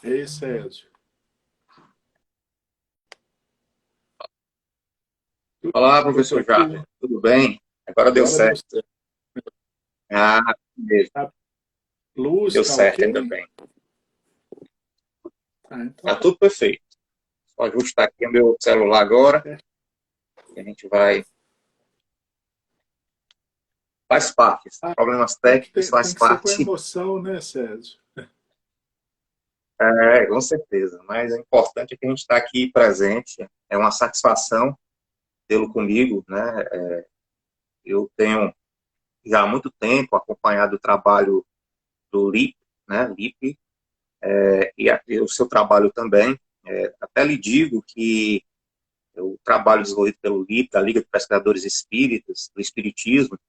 Ei, Sérgio. Olá, professor Jader. Tudo bem? Agora deu Agora deu certo. certo. Ah, beleza. A luz Deu tá certo, ainda ok? bem. Ah, então Tá tá tudo perfeito. Só ajustar aqui o meu celular agora certo. e a gente vai. Faz parte. Esses Ah, problemas tem que técnicos faz tem que ser com parte. emoção, né, Sérgio? É, com certeza. Mas o importante é que a gente está aqui presente. É uma satisfação tê-lo comigo, né? Eu tenho já há muito tempo acompanhado o trabalho do LIP, né? LIP, e o seu trabalho também. Até lhe digo que o trabalho desenvolvido pelo LIP, da Liga de Pesquisadores Espíritas, do Espiritismo,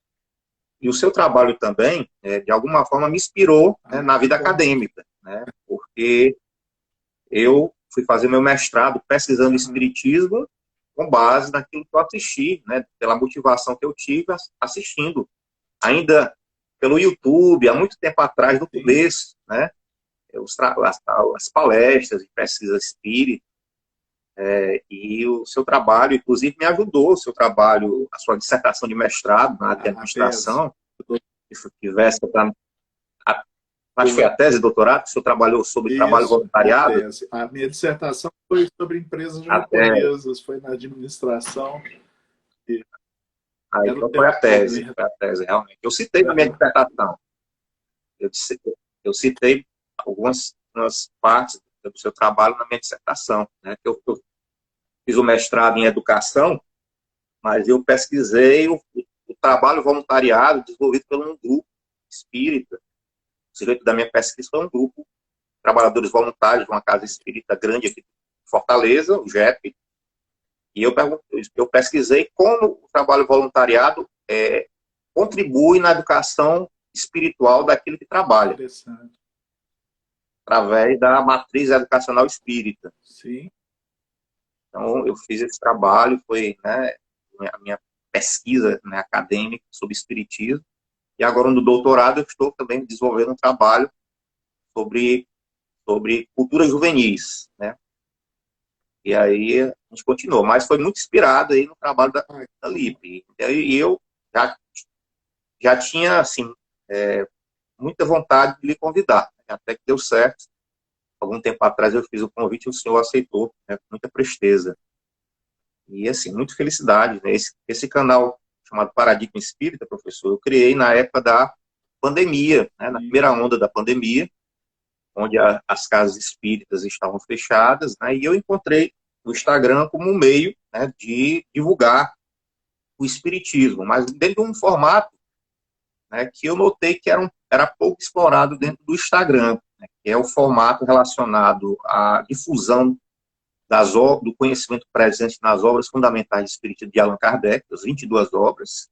e o seu trabalho também, de alguma forma, me inspirou, né, Ah, na que vida bom. acadêmica, né, porque eu fui fazer meu mestrado pesquisando Aham. Espiritismo com base naquilo que eu assisti, né, pela motivação que eu tive assistindo, ainda pelo YouTube, há muito tempo atrás, no Sim. começo, né, as palestras de pesquisa espírita. E o seu trabalho, inclusive, me ajudou, o seu trabalho, a sua dissertação de mestrado na área de A tese. administração, que tivesse, acho que foi Foi. a tese de doutorado, que o senhor trabalhou sobre trabalho Isso, a voluntariado, tese. A minha dissertação foi sobre empresas até, japonesas, foi na administração, e aí, era o então tema todo. foi a tese, realmente. Eu citei na minha Aham. dissertação, eu, eu citei algumas partes do seu trabalho na minha dissertação, né, que eu fiz o mestrado em educação, mas eu pesquisei o trabalho voluntariado desenvolvido por um grupo espírita. O sujeito da minha pesquisa foi um grupo de trabalhadores voluntários de uma casa espírita grande aqui em Fortaleza, o JEP, e eu pesquisei como o trabalho voluntariado contribui na educação espiritual daquele que trabalha, Interessante. através da matriz educacional espírita. Sim. Então, eu fiz esse trabalho, foi, né, a minha pesquisa, né, acadêmica sobre espiritismo. E agora, no doutorado, eu estou também desenvolvendo um trabalho sobre, sobre culturas juvenis, né? E aí a gente continuou, mas foi muito inspirado aí no trabalho Ah, da Lipe. E aí eu já tinha, assim, muita vontade de lhe convidar, né? Até que deu certo. Algum tempo atrás eu fiz o convite e o senhor aceitou, né, com muita presteza. E, assim, muita felicidade, né? Esse canal chamado Paradigma Espírita, professor, eu criei na época da pandemia, né? Na sim. primeira onda da pandemia, onde as casas espíritas estavam fechadas, né, e eu encontrei o Instagram como um meio, né, de divulgar o espiritismo, mas dentro de um formato, né, que eu notei que era pouco explorado dentro do Instagram, né, que é o formato relacionado à difusão do conhecimento presente nas obras fundamentais de Espiritismo de Allan Kardec, as 22 obras,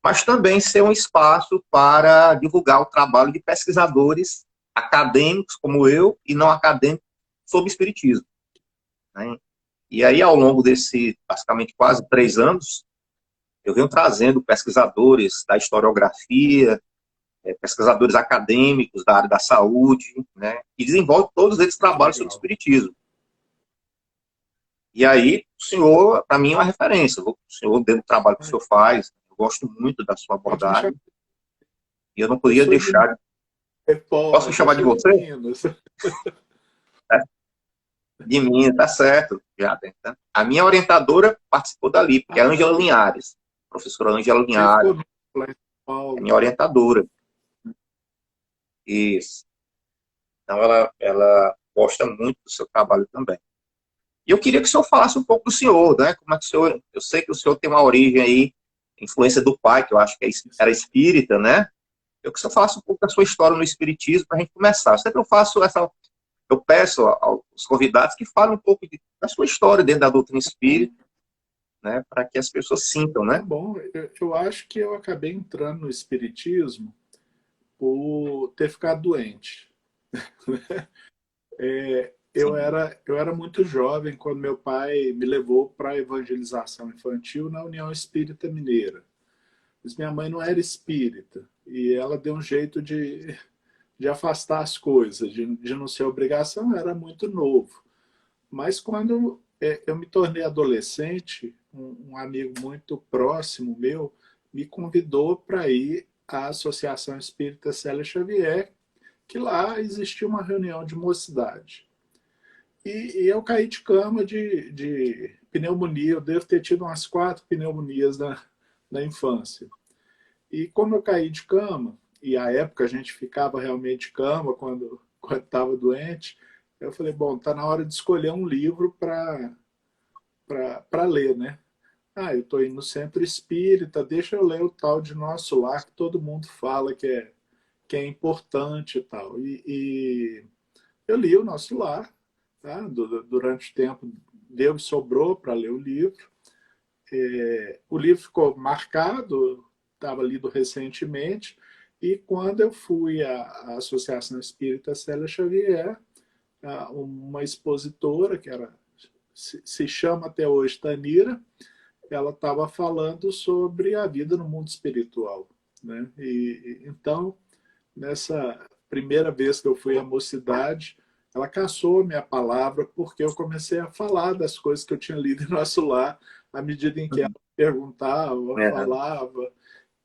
mas também ser um espaço para divulgar o trabalho de pesquisadores acadêmicos como eu e não acadêmicos sobre espiritismo, né? E aí, ao longo desse, basicamente, quase 3 anos, eu venho trazendo pesquisadores da historiografia, pesquisadores acadêmicos da área da saúde, né, e desenvolve todos eles Que trabalhos sobre legal. espiritismo. E aí, o senhor, para mim, é uma referência. O senhor, dentro do trabalho que o Ah, senhor faz, eu gosto muito da sua pode me chamar. abordagem, e eu não Eu podia sou de deixar. Posso me pode, eu chamar de sou de você? Minas. De mim, tá certo. Já, tá? A minha orientadora participou dali, porque é a Ah, Ângela Linhares, a professora Ângela teve Linhares, conosco lá em São é Paulo. minha orientadora. Isso. Então, ela gosta muito do seu trabalho também. E eu queria que o senhor falasse um pouco do senhor, né? Como é que o senhor, eu sei que o senhor tem uma origem aí, influência do pai, que eu acho que era espírita, né? Eu queria que o senhor falasse um pouco da sua história no espiritismo para a gente começar. Sempre eu peço aos convidados que falem um pouco da sua história dentro da doutrina espírita, né? Para que as pessoas sintam, Tá né? bom. Eu acho que eu acabei entrando no espiritismo por ter ficado doente. Sim. Eu era muito jovem quando meu pai me levou para a evangelização infantil na União Espírita Mineira. Mas minha mãe não era espírita e ela deu um jeito de afastar as coisas, de não ser obrigação, eu era muito novo. Mas quando eu me tornei adolescente, um amigo muito próximo meu me convidou para ir à Associação Espírita Célia Xavier, que lá existia uma reunião de mocidade. E eu caí de cama de pneumonia, eu devo ter tido umas 4 pneumonias na infância. E como eu caí de cama, e à época a gente ficava realmente de cama quando estava doente, eu falei, bom, está na hora de escolher um livro para ler, né? Ah, eu estou indo no centro espírita, deixa eu ler o tal de Nosso Lar, que todo mundo fala que é importante e tal. E eu li o Nosso Lar, tá? Durante o tempo deu e sobrou para ler o livro. O livro ficou marcado, estava lido recentemente, e quando eu fui à Associação Espírita Célia Xavier, uma expositora, que era, se chama até hoje Tanira, ela estava falando sobre a vida no mundo espiritual. Né? Então, nessa primeira vez que eu fui à mocidade, ela caçou minha palavra porque eu comecei a falar das coisas que eu tinha lido em Nosso Lar à medida em que ela perguntava, Uhum. falava.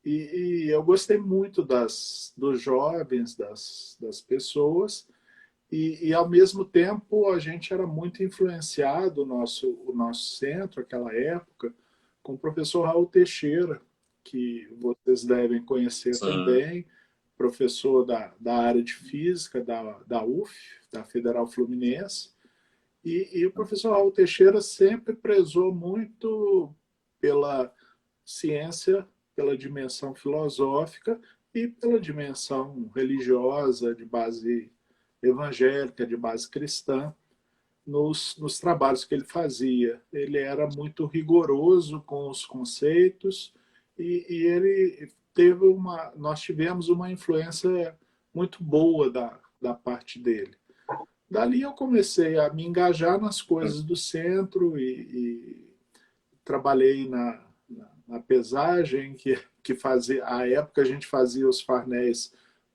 E eu gostei muito dos jovens, das pessoas, ao mesmo tempo a gente era muito influenciado, o nosso centro, aquela época, com o professor Raul Teixeira, que vocês devem conhecer Sim. também, professor da área de física da UF, da Federal Fluminense. E o professor Raul Teixeira sempre prezou muito pela ciência, pela dimensão filosófica e pela dimensão religiosa, de base evangélica, de base cristã, nos trabalhos que ele fazia. Ele era muito rigoroso com os conceitos e ele teve nós tivemos uma influência muito boa da parte dele. Dali eu comecei a me engajar nas coisas do centro e trabalhei na pesagem, que fazia, à época a gente fazia os farnéis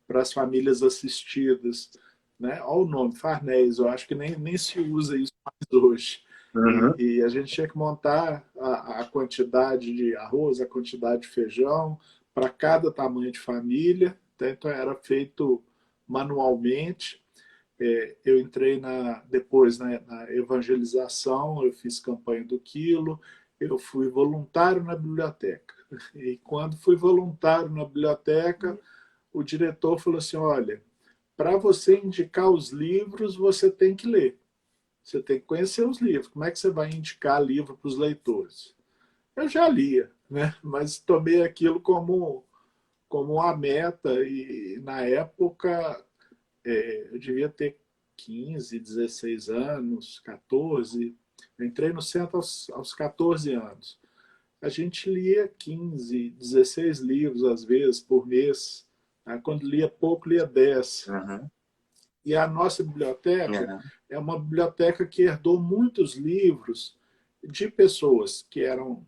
para as famílias assistidas. Né? Olha o nome, farnéis, eu acho que nem se usa isso mais hoje. Uhum. E a gente tinha que montar a quantidade de arroz, a quantidade de feijão, para cada tamanho de família. Então era feito manualmente. Eu entrei depois na evangelização, eu fiz campanha do quilo, eu fui voluntário na biblioteca. E quando fui voluntário na biblioteca, o diretor falou assim, olha, para você indicar os livros, você tem que ler. Você tem que conhecer os livros. Como é que você vai indicar livro para os leitores? Eu já lia, né? Mas tomei aquilo como uma meta e, na época, eu devia ter 15, 16 anos, 14. Eu entrei no centro aos 14 anos. A gente lia 15, 16 livros, às vezes, por mês. Quando lia pouco, lia 10. Uhum. E a nossa biblioteca Uhum. é uma biblioteca que herdou muitos livros de pessoas que eram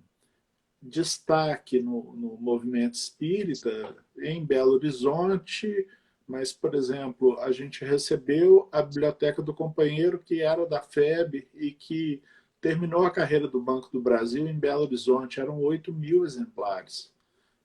destaque no movimento espírita em Belo Horizonte, mas, por exemplo, a gente recebeu a biblioteca do companheiro que era da FEB e que terminou a carreira do Banco do Brasil em Belo Horizonte. Eram 8.000 exemplares.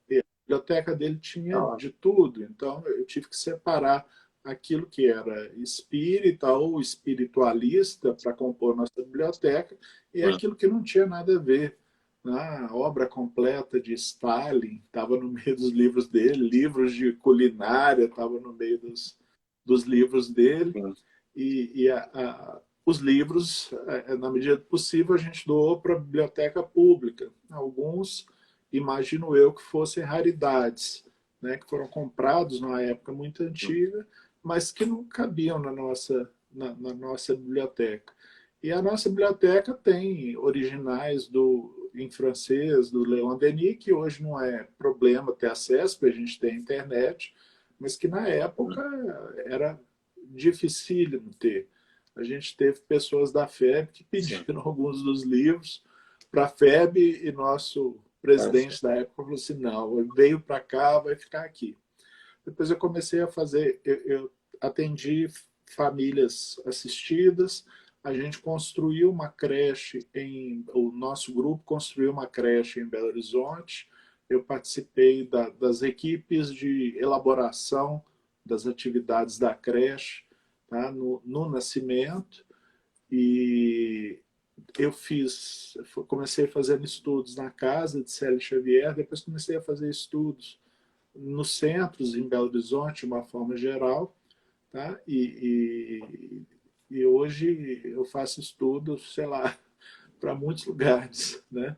E a biblioteca dele tinha Ah, de tudo, então eu tive que separar aquilo que era espírita ou espiritualista para compor nossa biblioteca e sim. aquilo que não tinha nada a ver. A obra completa de Stalin estava no meio dos livros dele, livros de culinária estavam no meio dos livros dele, Sim. e os livros, na medida do possível, a gente doou para a biblioteca pública. Alguns, imagino eu, que fossem raridades, né, que foram comprados numa época muito antiga, mas que não cabiam na nossa biblioteca. E a nossa biblioteca tem originais em francês, do Leon Denis, que hoje não é problema ter acesso, porque a gente tem internet, mas que na época era dificílimo ter. A gente teve pessoas da FEB que pediram alguns dos livros para a FEB e nosso presidente da época falou assim, não, veio para cá, vai ficar aqui. Depois eu comecei a fazer, eu atendi famílias assistidas, a gente construiu uma creche, o nosso grupo construiu uma creche em Belo Horizonte, eu participei das equipes de elaboração das atividades da creche, tá? no nascimento, e eu comecei fazendo estudos na casa de Célio Xavier, depois comecei a fazer estudos nos centros em Belo Horizonte, de uma forma geral, tá? E hoje eu faço estudos, sei lá, para muitos lugares, né?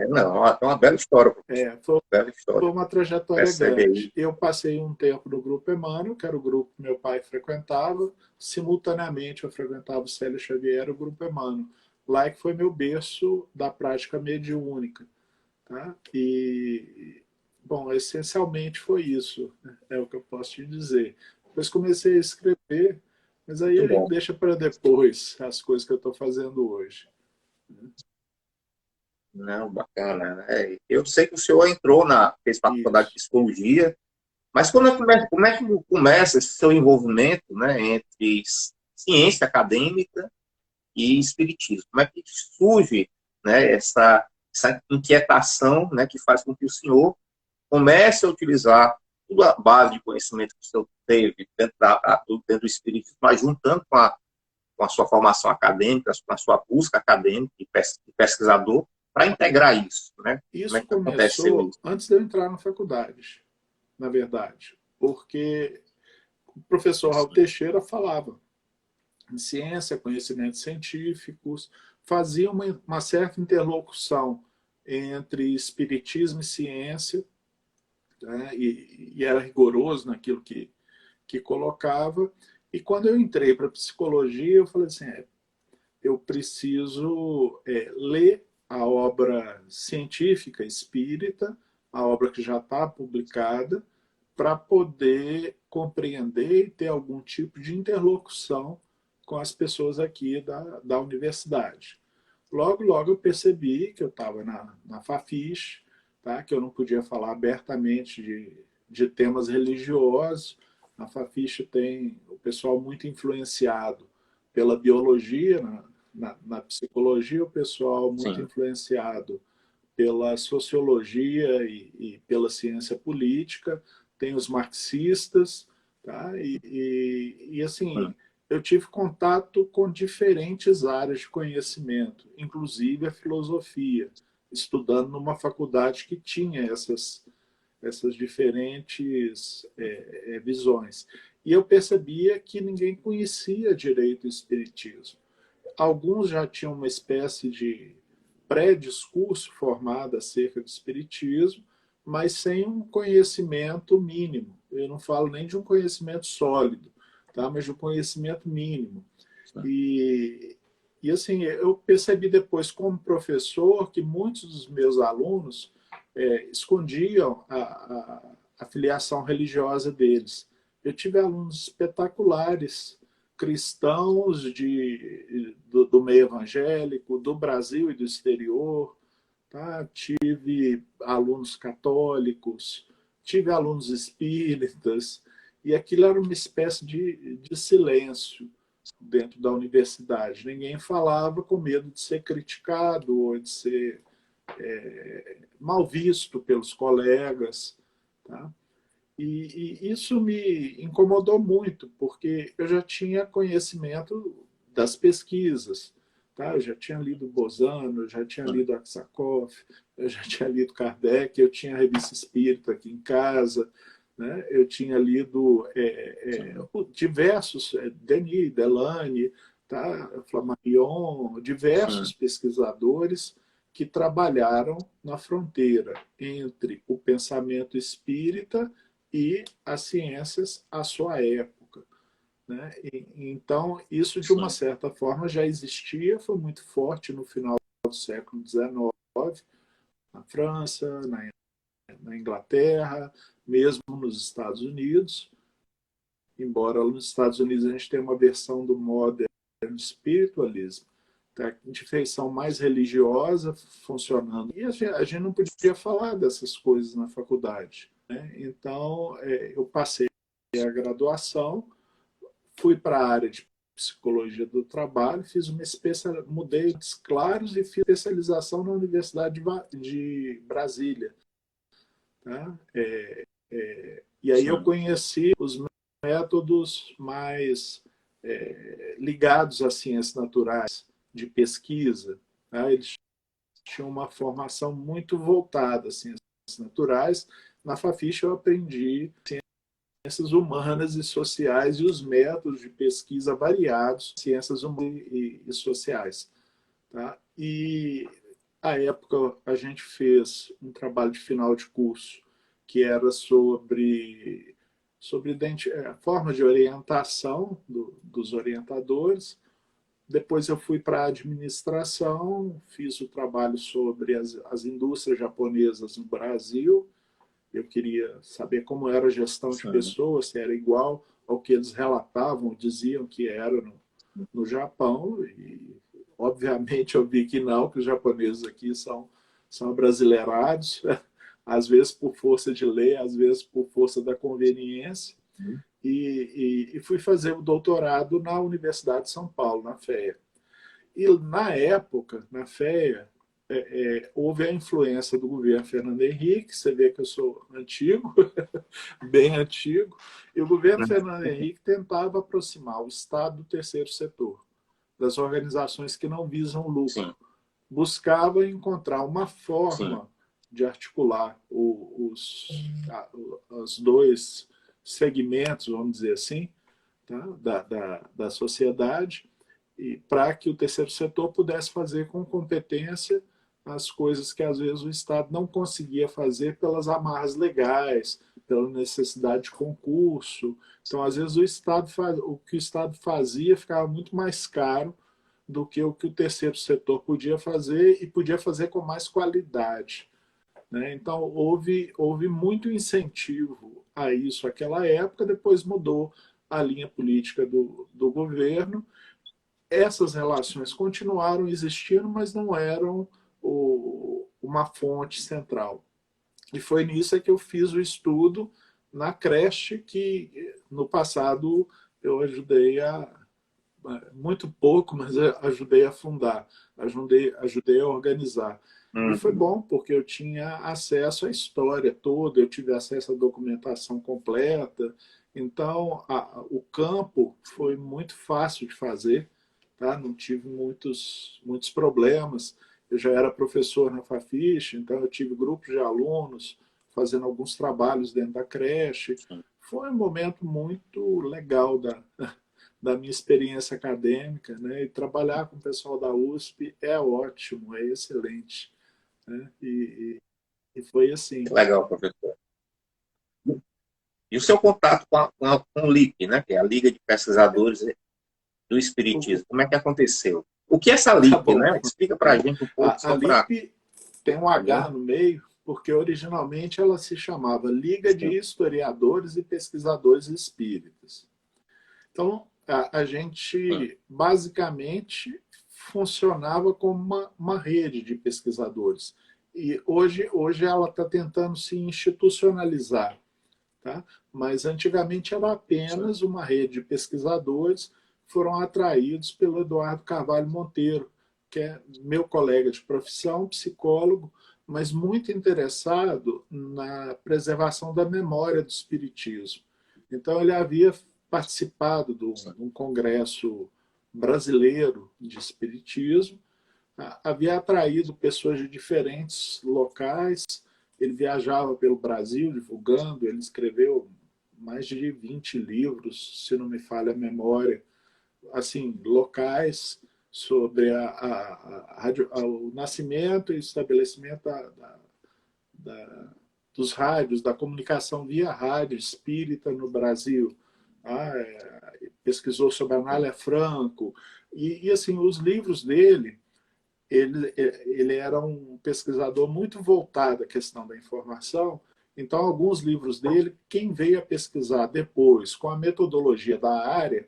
Não, é uma bela história, professor. Foi Bela história. uma trajetória Percebe grande. aí. Eu passei um tempo no Grupo Emmanuel, que era o grupo que meu pai frequentava. Simultaneamente, eu frequentava o Célio Xavier e o Grupo Emmanuel. Lá é que foi meu berço da prática mediúnica. Tá? E, bom, essencialmente foi isso, né? É o que eu posso te dizer. Depois comecei a escrever, mas aí Muito a gente bom. deixa para depois as coisas que eu estou fazendo hoje. Não, bacana. Eu sei que o senhor fez faculdade de Isso. psicologia, mas como é que começa esse seu envolvimento, né, entre ciência acadêmica e espiritismo? Como é que surge, né, essa inquietação, né, que faz com que o senhor comece a utilizar toda a base de conhecimento que o senhor teve dentro do espiritismo, mas juntando com a sua formação acadêmica, com a sua busca acadêmica e pesquisador, para integrar isso, né? Como é Isso que aconteceu começou isso? antes de eu entrar na faculdade, na verdade, porque o professor Raul Teixeira falava em ciência, conhecimentos científicos, fazia uma certa interlocução entre espiritismo e ciência, né? E era rigoroso naquilo que colocava. E quando eu entrei para psicologia, eu falei assim, eu preciso ler a obra científica espírita, a obra que já está publicada, para poder compreender e ter algum tipo de interlocução com as pessoas aqui da universidade. Logo, logo eu percebi que eu estava na Fafiche, tá? Que eu não podia falar abertamente de temas religiosos. A Fafiche tem o pessoal muito influenciado pela biologia, na psicologia, o pessoal muito Sim, influenciado pela sociologia e pela ciência política, tem os marxistas, tá? Assim, sim, eu tive contato com diferentes áreas de conhecimento, inclusive a filosofia, estudando numa faculdade que tinha essas diferentes visões. E eu percebia que ninguém conhecia direito o espiritismo. Alguns já tinham uma espécie de pré-discurso formado acerca do espiritismo, mas sem um conhecimento mínimo. Eu não falo nem de um conhecimento sólido, tá? Mas de um conhecimento mínimo. sim. E assim, eu percebi depois, como professor, que muitos dos meus alunos escondiam a filiação religiosa deles. Eu tive alunos espetaculares, cristãos do meio evangélico, do Brasil e do exterior, tá? Tive alunos católicos, tive alunos espíritas, e aquilo era uma espécie de silêncio dentro da universidade. Ninguém falava com medo de ser criticado ou de ser mal visto pelos colegas. Tá? E isso me incomodou muito, porque eu já tinha conhecimento das pesquisas. Tá? Eu já tinha lido Bozano, eu já tinha lido Aksakoff, eu já tinha lido Kardec, eu tinha a Revista Espírita aqui em casa. né? Eu tinha lido diversos, Denis, Delany, tá? Flammarion, diversos sim, pesquisadores que trabalharam na fronteira entre o pensamento espírita e as ciências à sua época, né? Então, isso, de uma sim, certa forma, já existia, foi muito forte no final do século XIX, na França, na Inglaterra, mesmo nos Estados Unidos, embora nos Estados Unidos a gente tenha uma versão do Modern Spiritualism, tá? De feição mais religiosa funcionando. E a gente não podia falar dessas coisas na faculdade, né? Então, eu passei a graduação, fui para a área de psicologia do trabalho, fiz uma mudei de claros e fiz especialização na Universidade de Brasília. Tá? E aí eu sim, conheci os métodos mais ligados às ciências naturais, de pesquisa. Tá? Eles tinham uma formação muito voltada às ciências naturais. Na Fafiche eu aprendi ciências humanas e sociais e os métodos de pesquisa variados, ciências humanas e sociais. Tá? E, à época, a gente fez um trabalho de final de curso que era sobre forma de orientação dos orientadores. Depois eu fui para a administração, fiz o trabalho sobre as indústrias japonesas no Brasil. Eu queria saber como era a gestão de sim, pessoas, se era igual ao que eles relatavam, diziam que era no Japão. E, obviamente, eu vi que não, que os japoneses aqui são brasileirados, às vezes por força de lei, às vezes por força da conveniência. E fui fazer o doutorado na Universidade de São Paulo, na FEA. E, na época, na FEA, houve a influência do governo Fernando Henrique, você vê que eu sou antigo, bem antigo, e o governo Fernando Henrique tentava aproximar o Estado do terceiro setor, das organizações que não visam lucro. sim, Buscava encontrar uma sim, forma de articular os dois segmentos, vamos dizer assim, tá? da sociedade, e para que o terceiro setor pudesse fazer com competência as coisas que às vezes o Estado não conseguia fazer pelas amarras legais, pela necessidade de concurso. Então, às vezes o que o Estado fazia ficava muito mais caro do que o terceiro setor podia fazer e podia fazer com mais qualidade, né? Então, houve muito incentivo a isso naquela época, depois mudou a linha política do governo. Essas relações continuaram existindo, mas não eram uma fonte central. E foi nisso que eu fiz o estudo na creche que, no passado, eu ajudei muito pouco, mas eu ajudei a fundar, ajudei a organizar. E foi uhum, bom, porque eu tinha acesso à história toda, eu tive acesso à documentação completa. Então, o campo foi muito fácil de fazer, tá? Não tive muitos problemas. Eu já era professor na Fafiche, então eu tive grupos de alunos fazendo alguns trabalhos dentro da creche. sim. Foi um momento muito legal da minha experiência acadêmica, né? E trabalhar com o pessoal da USP é ótimo, é excelente, né? E foi assim. Legal, professor. E o seu contato com o LIP, né, que é a Liga de Pesquisadores do O, Espiritismo, como é que aconteceu? O que é essa tá LIP, bom. né? Explica para a gente um pouco, A só para... LIP tem um Entendeu? H no meio, porque originalmente ela se chamava Liga de Sim, Historiadores e Pesquisadores Espíritas. Então, a sim, gente basicamente funcionava como uma rede de pesquisadores. E hoje ela está tentando se institucionalizar, tá? Mas antigamente era sim, apenas uma rede de pesquisadores que foram atraídos pelo Eduardo Carvalho Monteiro, que é meu colega de profissão, psicólogo, mas muito interessado na preservação da memória do espiritismo. Então ele havia participado de sim, um congresso brasileiro de espiritismo, havia atraído pessoas de diferentes locais Ele viajava pelo Brasil divulgando, ele escreveu mais de 20 livros, se não me falha a memória, assim, locais, sobre o nascimento e estabelecimento dos rádios, da comunicação via rádio espírita no Brasil. Pesquisou sobre Anália Franco. E assim, os livros dele, ele era um pesquisador muito voltado à questão da informação. Então, alguns livros dele, quem veio a pesquisar depois, com a metodologia da área,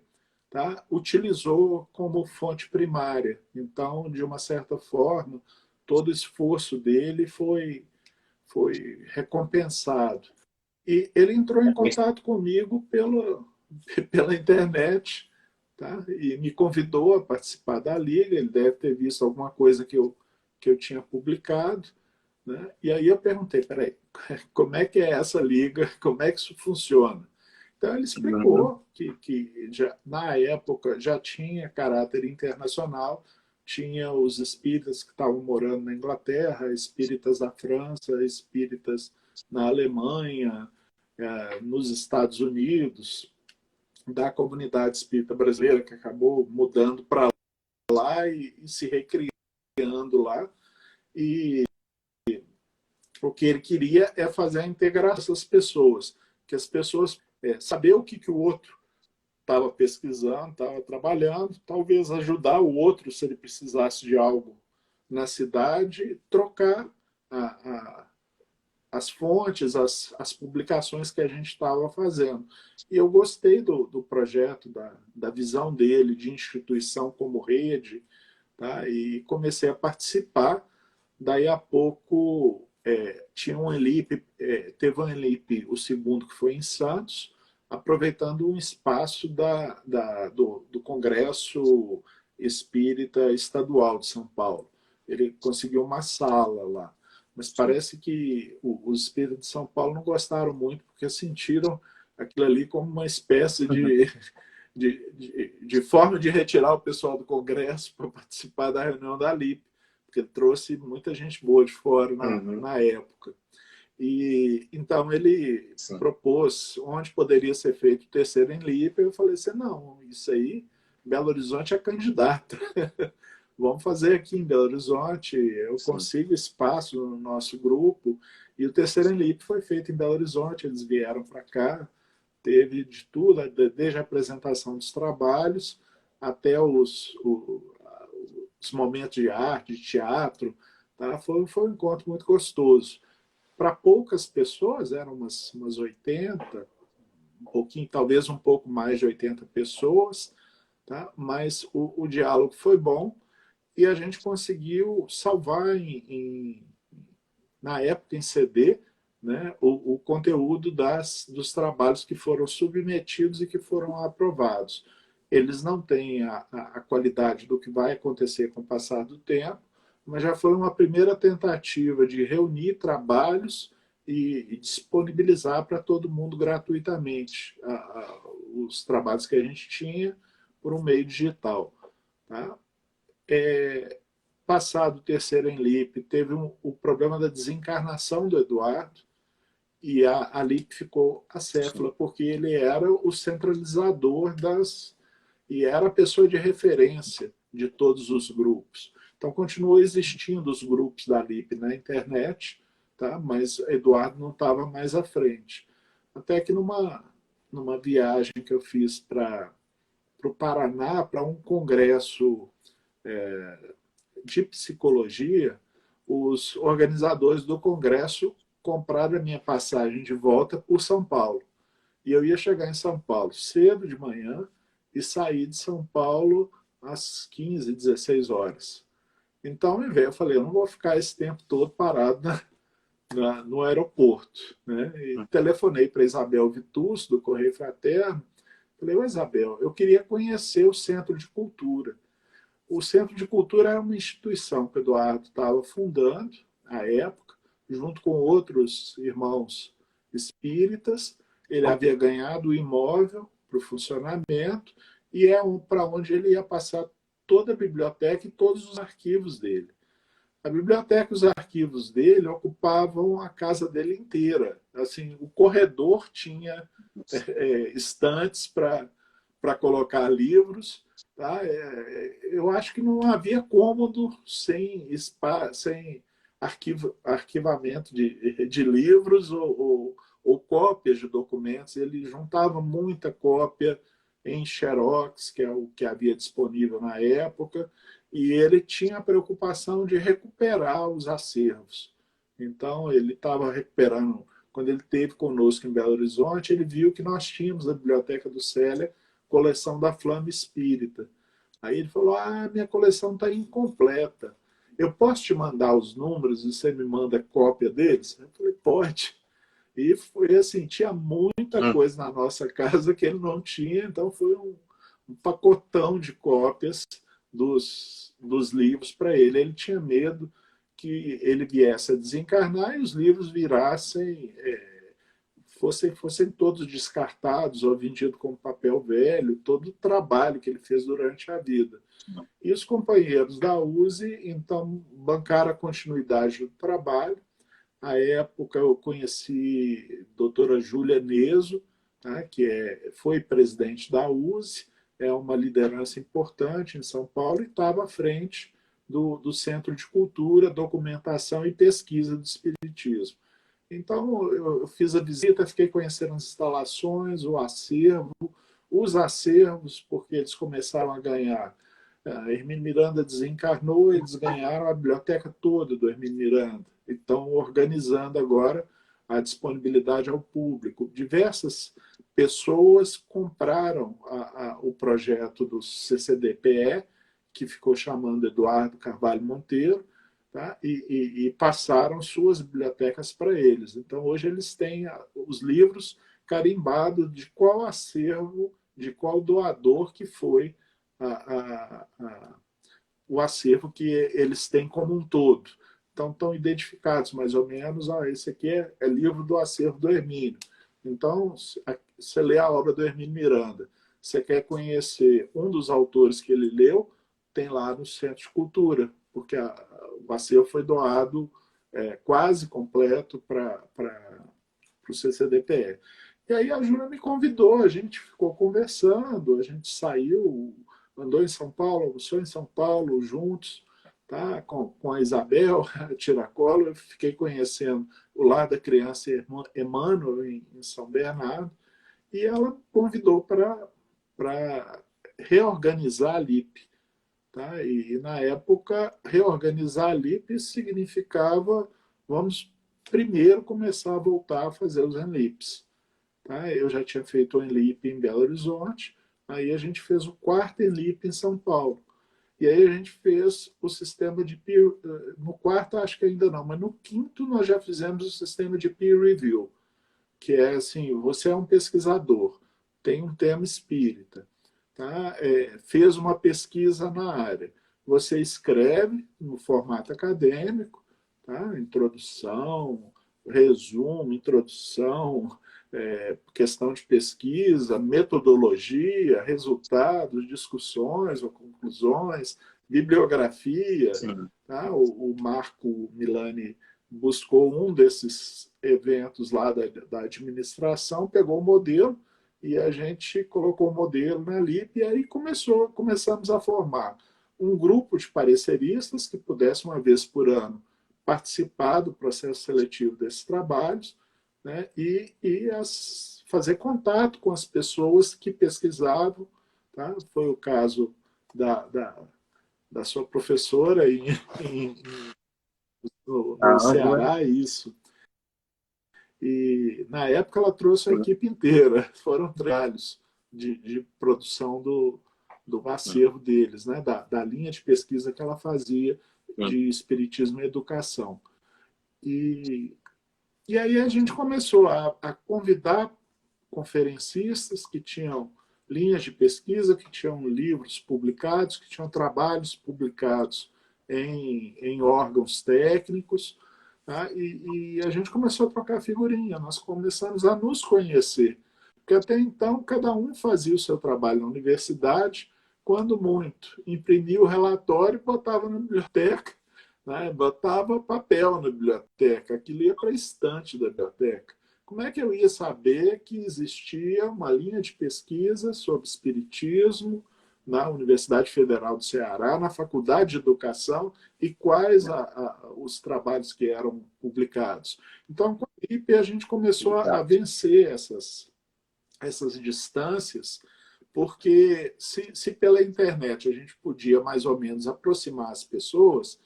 tá, utilizou como fonte primária. Então, de uma certa forma, todo o esforço dele foi recompensado. E ele entrou em contato comigo pela internet, tá? E me convidou a participar da liga. Ele deve ter visto alguma coisa que eu tinha publicado, né? E aí eu perguntei, peraí, como é que é essa liga? Como é que isso funciona? Então ele explicou que já, na época já tinha caráter internacional, tinha os espíritas que estavam morando na Inglaterra, espíritas da França, espíritas na Alemanha, nos Estados Unidos, da comunidade espírita brasileira, que acabou mudando para lá e se recriando lá. E o que ele queria é fazer a integração dessas pessoas, que as pessoas saber o que o outro estava pesquisando, estava trabalhando, talvez ajudar o outro se ele precisasse de algo na cidade, trocar as fontes, as publicações que a gente estava fazendo. E eu gostei do projeto, da visão dele, de instituição como rede, tá? E comecei a participar. Daí a pouco tinha um ELIP, teve um ELIP, o segundo, que foi em Santos, aproveitando um espaço do Congresso Espírita Estadual de São Paulo. Ele conseguiu uma sala lá. Mas parece que os espíritos de São Paulo não gostaram muito, porque sentiram aquilo ali como uma espécie de forma de retirar o pessoal do Congresso para participar da reunião da LIP, porque trouxe muita gente boa de fora na época. E então ele propôs onde poderia ser feito o terceiro em LIP. Eu falei assim, não, isso aí, Belo Horizonte é candidata. Vamos fazer aqui em Belo Horizonte, eu consigo espaço no nosso grupo. E o terceiro em LIP foi feito em Belo Horizonte, eles vieram para cá, teve de tudo, desde a apresentação dos trabalhos até os momentos de arte, de teatro. Tá? Foi um encontro muito gostoso. Para poucas pessoas, eram umas 80, um pouquinho, talvez um pouco mais de 80 pessoas, tá? Mas o diálogo foi bom e a gente conseguiu salvar na época em CD, né, o conteúdo dos trabalhos que foram submetidos e que foram aprovados. Eles não têm a qualidade do que vai acontecer com o passar do tempo, mas já foi uma primeira tentativa de reunir trabalhos e disponibilizar para todo mundo gratuitamente os trabalhos que a gente tinha por um meio digital. Tá? Passado o terceiro em LIP, teve o problema da desencarnação do Eduardo, e a LIP ficou acéfala, porque ele era o centralizador e era a pessoa de referência de todos os grupos. Então, continuou existindo os grupos da LIP na internet, tá? Mas Eduardo não estava mais à frente. Até que numa viagem que eu fiz para o Paraná, para um congresso de psicologia, os organizadores do congresso compraram a minha passagem de volta por São Paulo. E eu ia chegar em São Paulo cedo de manhã e sair de São Paulo às 15, 16 horas. Então, eu falei, eu não vou ficar esse tempo todo parado no aeroporto. Né? E telefonei para Isabel Vitus, do Correio Fraterno. Falei, ô Isabel, eu queria conhecer o Centro de Cultura. O Centro de Cultura é uma instituição que o Eduardo estava fundando, à época, junto com outros irmãos espíritas. Ele havia ganhado o imóvel para o funcionamento e para onde ele ia passar toda a biblioteca e todos os arquivos dele. A biblioteca e os arquivos dele ocupavam a casa dele inteira. Assim, o corredor tinha estantes para colocar livros. Tá? Eu acho que não havia cômodo sem arquivamento de livros ou cópias de documentos. Ele juntava muita cópia em Xerox, que é o que havia disponível na época, e ele tinha a preocupação de recuperar os acervos. Então, ele estava recuperando. Quando ele esteve conosco em Belo Horizonte, ele viu que nós tínhamos na Biblioteca do Célia coleção da Flama Espírita. Aí ele falou, minha coleção está incompleta. Eu posso te mandar os números e você me manda cópia deles? Eu falei, pode. E foi assim, tinha muita coisa na nossa casa que ele não tinha, então foi um pacotão de cópias dos livros para ele. Ele tinha medo que ele viesse a desencarnar e os livros virassem, fossem todos descartados ou vendidos como papel velho, todo o trabalho que ele fez durante a vida. E os companheiros da USE, então, bancaram a continuidade do trabalho. À época, eu conheci a doutora Júlia Neso, tá, que foi presidente da USE, é uma liderança importante em São Paulo e estava à frente do Centro de Cultura, Documentação e Pesquisa do Espiritismo. Então, eu fiz a visita, fiquei conhecendo as instalações, o acervo, os acervos, porque eles começaram a ganhar. A Hermínio Miranda desencarnou, eles ganharam a biblioteca toda do Hermínio Miranda. E estão organizando agora a disponibilidade ao público. Diversas pessoas compraram o projeto do CCDPE, que ficou chamando Eduardo Carvalho Monteiro, tá? E passaram suas bibliotecas para eles. Então, hoje eles têm os livros carimbados de qual acervo, de qual doador que foi o acervo que eles têm como um todo. Então, estão identificados mais ou menos, esse aqui é livro do acervo do Hermínio. Então, você lê a obra do Hermínio Miranda, você quer conhecer um dos autores que ele leu, tem lá no Centro de Cultura, porque o acervo foi doado quase completo para o CCDPE. E aí a Júlia me convidou, a gente ficou conversando, a gente saiu, andou em São Paulo, almoçou em São Paulo juntos, tá? com a Isabel Tiracolo, eu fiquei conhecendo o Lar da Criança Emmanuel em São Bernardo, e ela convidou para reorganizar a LIP. Tá? E, na época, reorganizar a LIP significava, vamos primeiro começar a voltar a fazer os ENLIPs. Tá? Eu já tinha feito o ENLIP em Belo Horizonte, aí a gente fez o quarto ENLIP em São Paulo. E aí a gente fez o sistema de peer, no quarto acho que ainda não, mas no quinto nós já fizemos o sistema de peer review, que é assim, você é um pesquisador, tem um tema espírita, tá? Fez uma pesquisa na área, você escreve no formato acadêmico, tá? Introdução, resumo, introdução, questão de pesquisa, metodologia, resultados, discussões ou conclusões, bibliografia. Tá? O Marco Milani buscou um desses eventos lá da administração, pegou o modelo e a gente colocou o modelo na LIP e aí começamos a formar um grupo de pareceristas que pudesse, uma vez por ano, participar do processo seletivo desses trabalhos, né, e fazer contato com as pessoas que pesquisavam. Tá? Foi o caso da sua professora no Ceará, isso. E, na época, ela trouxe a equipe inteira. Foram trabalhos de produção do acervo deles, né? da linha de pesquisa que ela fazia de espiritismo e educação. E aí a gente começou a convidar conferencistas que tinham linhas de pesquisa, que tinham livros publicados, que tinham trabalhos publicados em órgãos técnicos, tá? E a gente começou a trocar figurinha, nós começamos a nos conhecer, porque até então cada um fazia o seu trabalho na universidade, quando muito, imprimia o relatório, botava na biblioteca, né? Botava papel na biblioteca, aquilo ia para a estante da biblioteca. Como é que eu ia saber que existia uma linha de pesquisa sobre espiritismo na Universidade Federal do Ceará, na Faculdade de Educação, e quais os trabalhos que eram publicados? Então, com a IP, a gente começou a Exato. vencer essas distâncias, porque se pela internet a gente podia mais ou menos aproximar as pessoas,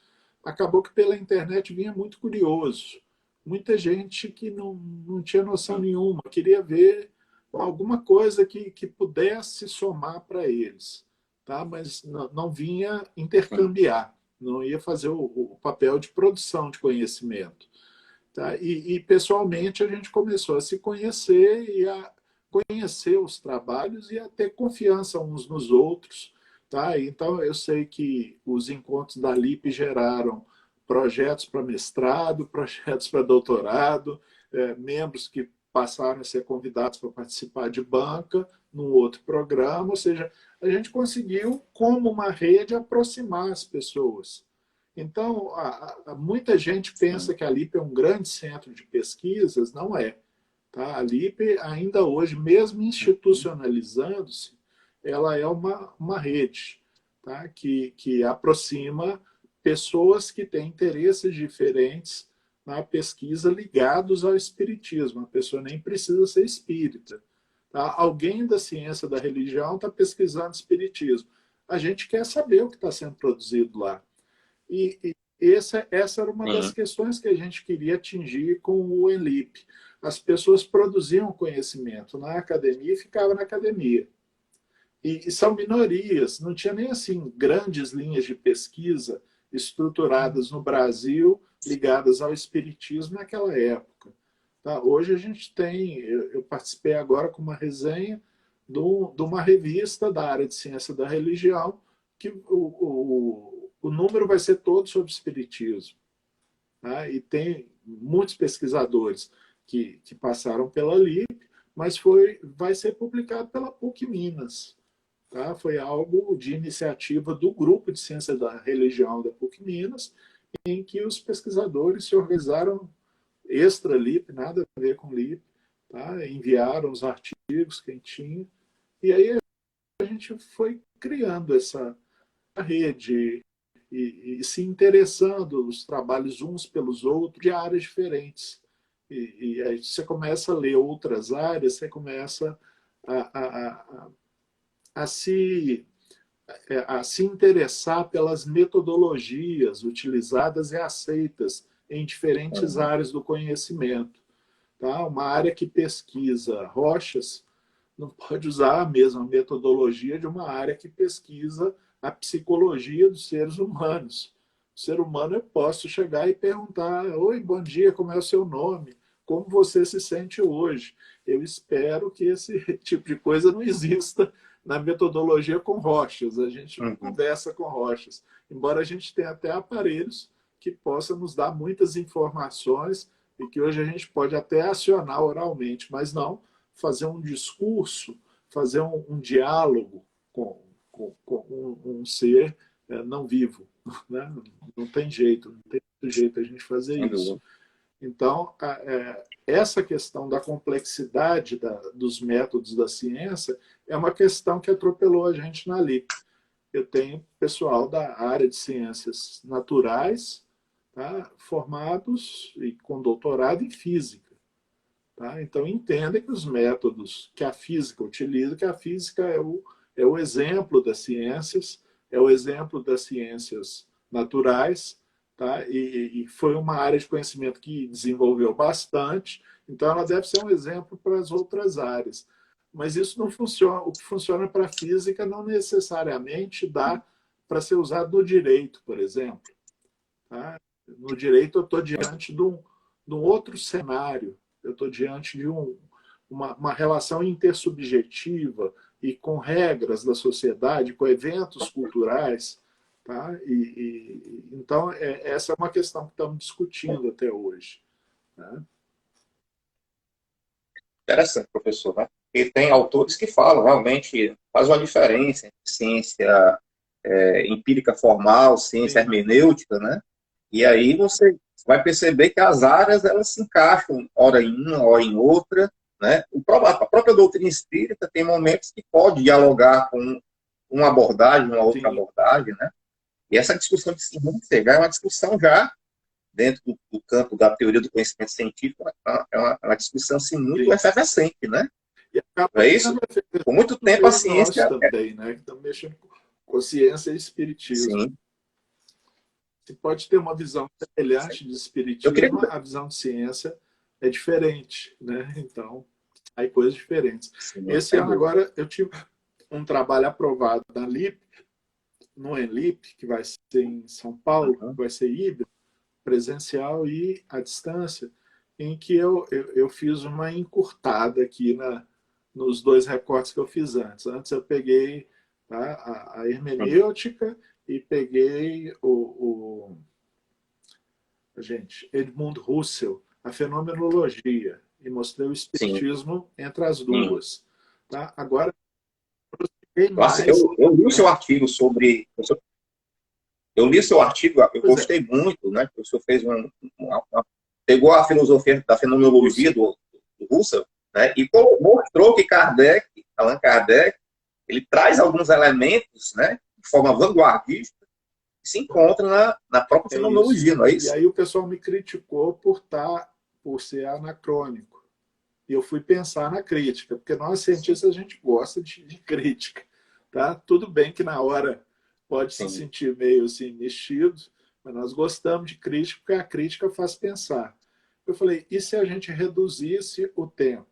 acabou que pela internet vinha muito curioso. Muita gente que não tinha noção nenhuma, queria ver alguma coisa que pudesse somar para eles, tá? Mas não vinha Sim. intercambiar, não ia fazer o papel de produção de conhecimento. Tá? Pessoalmente, a gente começou a se conhecer e a conhecer os trabalhos e a ter confiança uns nos outros. Tá? Então, eu sei que os encontros da LIP geraram projetos para mestrado, projetos para doutorado, membros que passaram a ser convidados para participar de banca num outro programa, ou seja, a gente conseguiu, como uma rede, aproximar as pessoas. Então, muita gente pensa Sim. que a LIP é um grande centro de pesquisas, não é. Tá? A LIP, ainda hoje, mesmo institucionalizando-se, ela é uma rede, tá? que aproxima pessoas que têm interesses diferentes na pesquisa ligados ao espiritismo. A pessoa nem precisa ser espírita. Tá? Alguém da ciência da religião está pesquisando espiritismo. A gente quer saber o que está sendo produzido lá. Essa era uma das Sim. questões que a gente queria atingir com o ENLIP. As pessoas produziam conhecimento na academia e ficavam na academia. E são minorias, não tinha nem assim grandes linhas de pesquisa estruturadas no Brasil ligadas ao espiritismo naquela época. Tá? Hoje a gente tem, eu participei agora com uma resenha de uma revista da área de ciência da religião, que o número vai ser todo sobre espiritismo. Tá? E tem muitos pesquisadores que passaram pela LIP, mas vai ser publicado pela PUC Minas. Tá? Foi algo de iniciativa do grupo de ciência da religião da PUC Minas, em que os pesquisadores se organizaram extra LIP, nada a ver com LIP, tá? Enviaram os artigos, quem tinha, e aí a gente foi criando essa rede e se interessando os trabalhos uns pelos outros de áreas diferentes. E aí você começa a ler outras áreas, você começa a, a, a, a se a se interessar pelas metodologias utilizadas e aceitas em diferentes Uhum. áreas do conhecimento. Tá? Uma área que pesquisa rochas não pode usar a mesma metodologia de uma área que pesquisa a psicologia dos seres humanos. O ser humano, eu posso chegar e perguntar: oi, bom dia, como é o seu nome? Como você se sente hoje? Eu espero que esse tipo de coisa não exista na metodologia com rochas. A gente não Uhum. conversa com rochas, embora a gente tenha até aparelhos que possam nos dar muitas informações e que hoje a gente pode até acionar oralmente, mas não fazer um discurso, fazer um diálogo com um ser não vivo. Né? Não tem jeito, não tem jeito a gente fazer Sem isso. dúvida. Então, essa questão da complexidade dos métodos da ciência é uma questão que atropelou a gente na LIP. Eu tenho pessoal da área de ciências naturais, tá, formados e com doutorado em física. Tá? Então, entendem que os métodos que a física utiliza, que a física é o exemplo das ciências, é o exemplo das ciências naturais, tá? E foi uma área de conhecimento que desenvolveu bastante, então ela deve ser um exemplo para as outras áreas. Mas isso não funciona. O que funciona para a física não necessariamente dá para ser usado no direito, por exemplo. Tá? No direito, eu estou diante de um outro cenário, eu estou diante de uma relação intersubjetiva e com regras da sociedade, com eventos culturais. Tá? Então, essa é uma questão que estamos discutindo até hoje. Né? Interessante, professor, né? E tem autores que falam, realmente, faz uma diferença entre ciência empírica formal, ciência Sim, hermenêutica, né? E aí você vai perceber que as áreas elas se encaixam, ora em uma, ora em outra, né? A própria doutrina espírita tem momentos que pode dialogar com uma abordagem, uma outra Sim, abordagem, né? E essa discussão de se enxergar é uma discussão já dentro do campo da teoria do conhecimento científico, é uma discussão assim, muito sim. efervescente, né? E Não acaba é isso? sendo efeito Por muito tempo a em nós ciência, também, né? Que estamos mexendo com consciência e espiritismo. sim. Você pode ter uma visão Sim. semelhante de Eu queria. espiritismo, a visão de ciência é diferente, né? Então, aí coisas diferentes. Sim, Esse sem ano dúvida. agora eu tive um trabalho aprovado na LIP, no ENLIP, que vai ser em São Paulo, Uhum. vai ser híbrido, presencial e à distância, em que eu fiz uma encurtada aqui nos dois recortes que eu fiz antes. Antes eu peguei, tá, a hermenêutica e peguei gente, Edmund Husserl, a fenomenologia, e mostrei o Sim, espiritismo entre as sim. duas. Tá? Agora, tem Nossa, mais. eu li o Né? seu artigo sobre. Eu li o seu artigo, eu Pois é, gostei muito, né? O senhor fez pegou a filosofia da fenomenologia Husserl. do Husserl, né? E mostrou que Allan Kardec, ele traz alguns elementos, né? De forma vanguardista, que se encontra na própria É isso. fenomenologia, não é E isso? aí o pessoal me criticou por ser anacrônico. E eu fui pensar na crítica, porque nós Sim, cientistas a gente gosta de crítica. Tá? Tudo bem que na hora pode se sim, sentir meio assim, mexido, mas nós gostamos de crítica porque a crítica faz pensar. Eu falei, e se a gente reduzisse o tempo?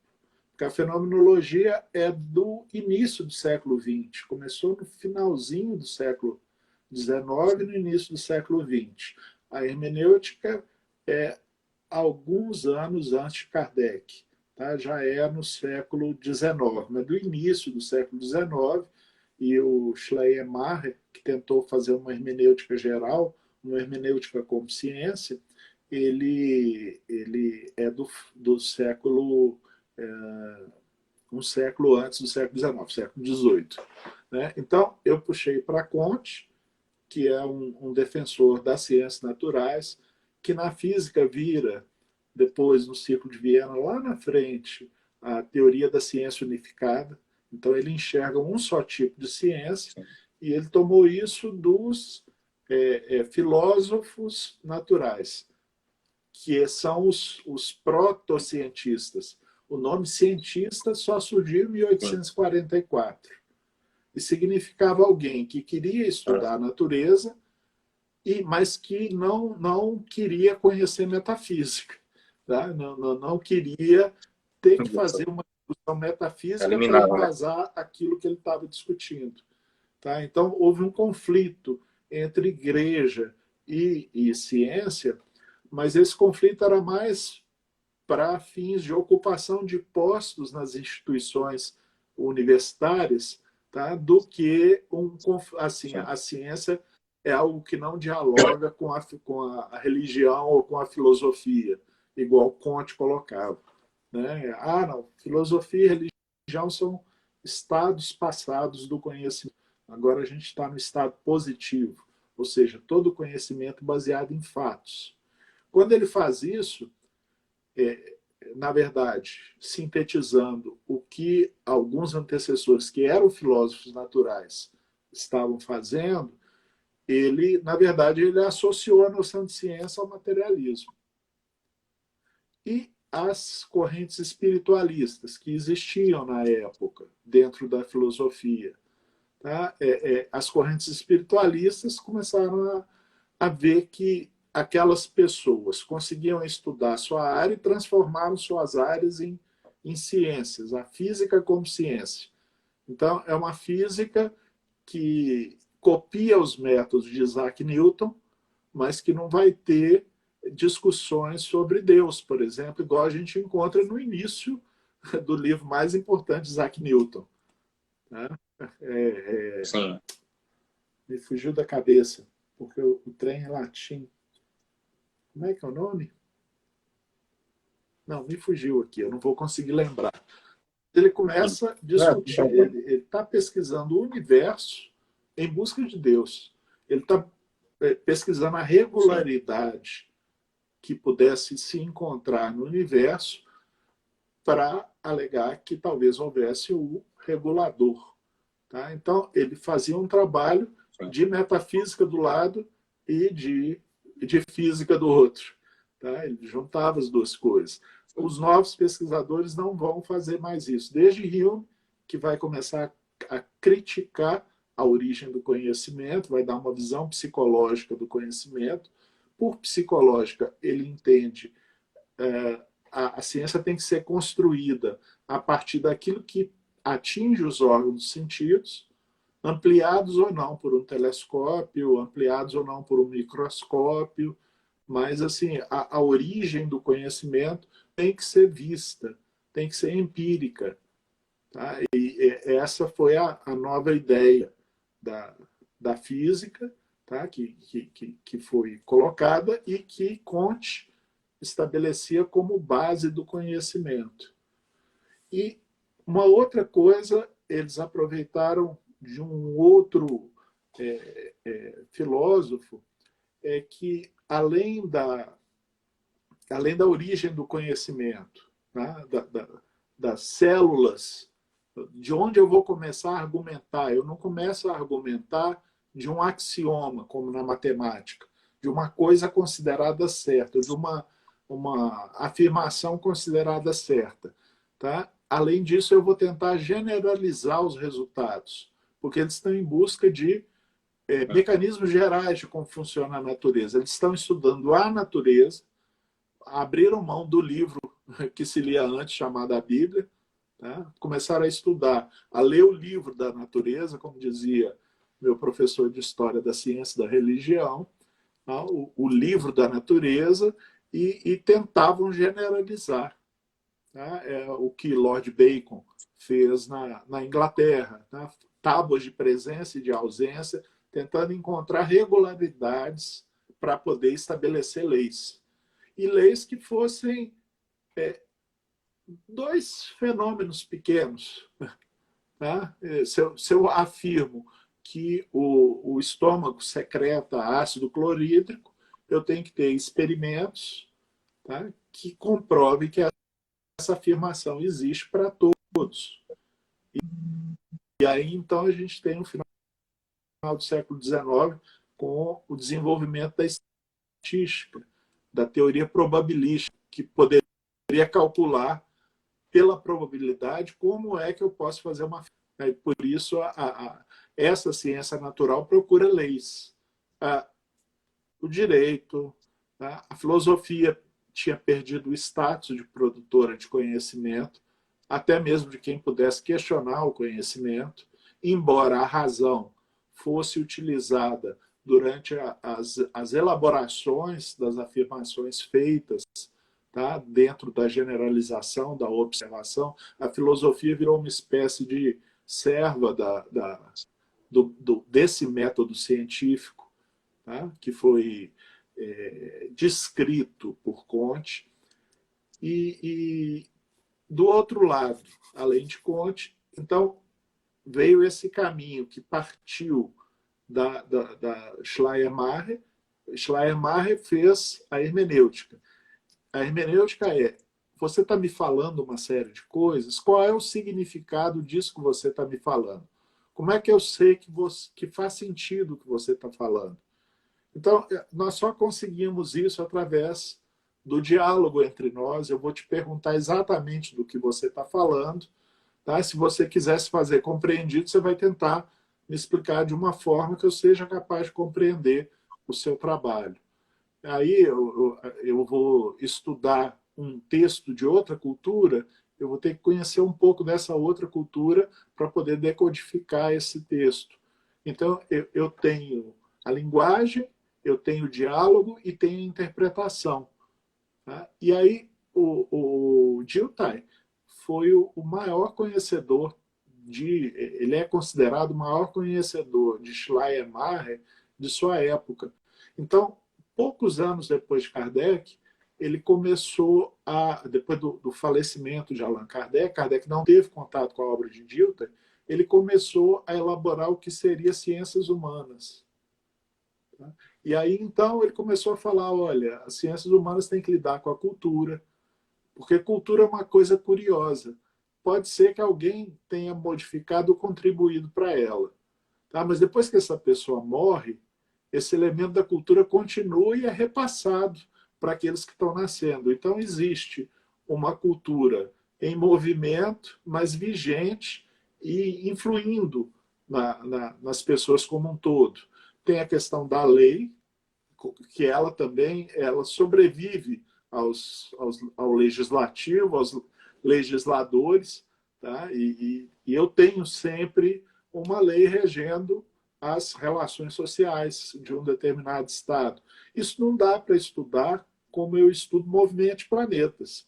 Porque a fenomenologia é do início do século XX, começou no finalzinho do século XIX e no início do século XX. A hermenêutica é alguns anos antes de Kardec, tá? Já é no século XIX, mas do início do século XIX, e o Schleiermacher, que tentou fazer uma hermenêutica geral, uma hermenêutica como ciência, ele é do século um século antes do século XIX, século XVIII. Né? Então, eu puxei para Comte, que é um defensor das ciências naturais, que na física vira, depois no ciclo de Viena, lá na frente, a teoria da ciência unificada. Então, ele enxerga um só tipo de ciência sim, e ele tomou isso dos filósofos naturais, que são os protocientistas. O nome cientista só surgiu em sim. 1844 e significava alguém que queria Ah, estudar a natureza, mas que não queria conhecer metafísica. Tá? Não queria ter que fazer uma discussão metafísica para eliminaram, né? embasar aquilo que ele estava discutindo. Tá? Então, houve um conflito entre igreja e ciência, mas esse conflito era mais para fins de ocupação de postos nas instituições universitárias, tá? Do que assim, Sim, a ciência é algo que não dialoga com a religião ou com a filosofia, igual Comte colocava. Né? Ah, não, filosofia e religião são estados passados do conhecimento. Agora a gente está no estado positivo, ou seja, todo conhecimento baseado em fatos. Quando ele faz isso, na verdade, sintetizando o que alguns antecessores que eram filósofos naturais estavam fazendo, ele, na verdade, ele associou a noção de ciência ao materialismo. E as correntes espiritualistas que existiam na época dentro da filosofia, tá? As correntes espiritualistas começaram a ver que aquelas pessoas conseguiam estudar sua área e transformaram suas áreas em ciências, a física como ciência. Então, é uma física que copia os métodos de Isaac Newton, mas que não vai ter discussões sobre Deus, por exemplo, igual a gente encontra no início do livro mais importante de Isaac Newton. Né? sim. Me fugiu da cabeça, porque o trem é latim. Como é que é o nome? Não, me fugiu aqui, eu não vou conseguir lembrar. Ele começa a discutir, ele está pesquisando o universo em busca de Deus. Ele está pesquisando a regularidade que pudesse se encontrar no universo para alegar que talvez houvesse o regulador. Tá? Então, ele fazia um trabalho de metafísica do lado e de física do outro. Tá? Ele juntava as duas coisas. Os novos pesquisadores não vão fazer mais isso. Desde Hume, que vai começar a criticar a origem do conhecimento, vai dar uma visão psicológica do conhecimento. Por psicológica, ele entende a ciência tem que ser construída a partir daquilo que atinge os órgãos dos sentidos, ampliados ou não por um telescópio, ampliados ou não por um microscópio, mas assim a origem do conhecimento tem que ser vista, tem que ser empírica. Tá? E essa foi a nova ideia da física, tá? que foi colocada e que Comte estabelecia como base do conhecimento. E uma outra coisa, eles aproveitaram de um outro filósofo, que além da origem do conhecimento, tá? Das células, de onde eu vou começar a argumentar? Eu não começo a argumentar de um axioma, como na matemática, de uma coisa considerada certa, de uma afirmação considerada certa. Tá? Além disso, eu vou tentar generalizar os resultados, porque eles estão em busca de mecanismos gerais de como funciona a natureza. Eles estão estudando a natureza, abriram mão do livro que se lia antes, chamado a Bíblia, tá? Começaram a estudar, a ler o livro da natureza, como dizia meu professor de História da Ciência e da Religião, tá? O livro da natureza, e tentavam generalizar. Tá? O que Lord Bacon fez na Inglaterra, tá? Tábuas de presença e de ausência, tentando encontrar regularidades para poder estabelecer leis. E leis que fossem dois fenômenos pequenos. Tá? Se eu afirmo que o estômago secreta ácido clorídrico, eu tenho que ter experimentos, tá? Que comprovem que essa afirmação existe para todos. E aí, então, a gente tem no final do século XIX com o desenvolvimento da estatística, da teoria probabilística, que poderia calcular pela probabilidade como é que eu posso fazer uma... E por isso, essa ciência natural procura leis. O direito, tá? A filosofia tinha perdido o status de produtora de conhecimento, até mesmo de quem pudesse questionar o conhecimento, embora a razão fosse utilizada durante as elaborações das afirmações feitas, tá? Dentro da generalização, da observação, a filosofia virou uma espécie de serva desse método científico, tá? Que foi descrito por Comte. E do outro lado, além de Comte, então veio esse caminho que partiu da Schleiermacher. Schleiermacher fez a hermenêutica. A hermenêutica você está me falando uma série de coisas, qual é o significado disso que você está me falando? Como é que eu sei que faz sentido o que você está falando? Então, nós só conseguimos isso através do diálogo entre nós. Eu vou te perguntar exatamente do que você está falando. Tá? Se você quiser se fazer compreendido, você vai tentar me explicar de uma forma que eu seja capaz de compreender o seu trabalho. Aí eu vou estudar um texto de outra cultura, eu vou ter que conhecer um pouco dessa outra cultura para poder decodificar esse texto. Então, eu tenho a linguagem, eu tenho o diálogo e tenho a interpretação. Tá? E aí, o Dilthey foi o maior conhecedor ele é considerado o maior conhecedor de Schleiermacher de sua época. Então, poucos anos depois de Kardec, ele começou depois do falecimento de Allan Kardec, Kardec não teve contato com a obra de Dilthey, ele começou a elaborar o que seria ciências humanas. E aí, então, ele começou a falar, olha, as ciências humanas têm que lidar com a cultura, porque cultura é uma coisa curiosa. Pode ser que alguém tenha modificado ou contribuído para ela, tá? Mas depois que essa pessoa morre, esse elemento da cultura continua e é repassado para aqueles que estão nascendo. Então, existe uma cultura em movimento, mas vigente e influindo nas pessoas como um todo. Tem a questão da lei, que ela também ela sobrevive ao legislativo, aos legisladores, tá? E eu tenho sempre uma lei regendo as relações sociais de um determinado estado. Isso não dá para estudar como eu estudo movimento de planetas.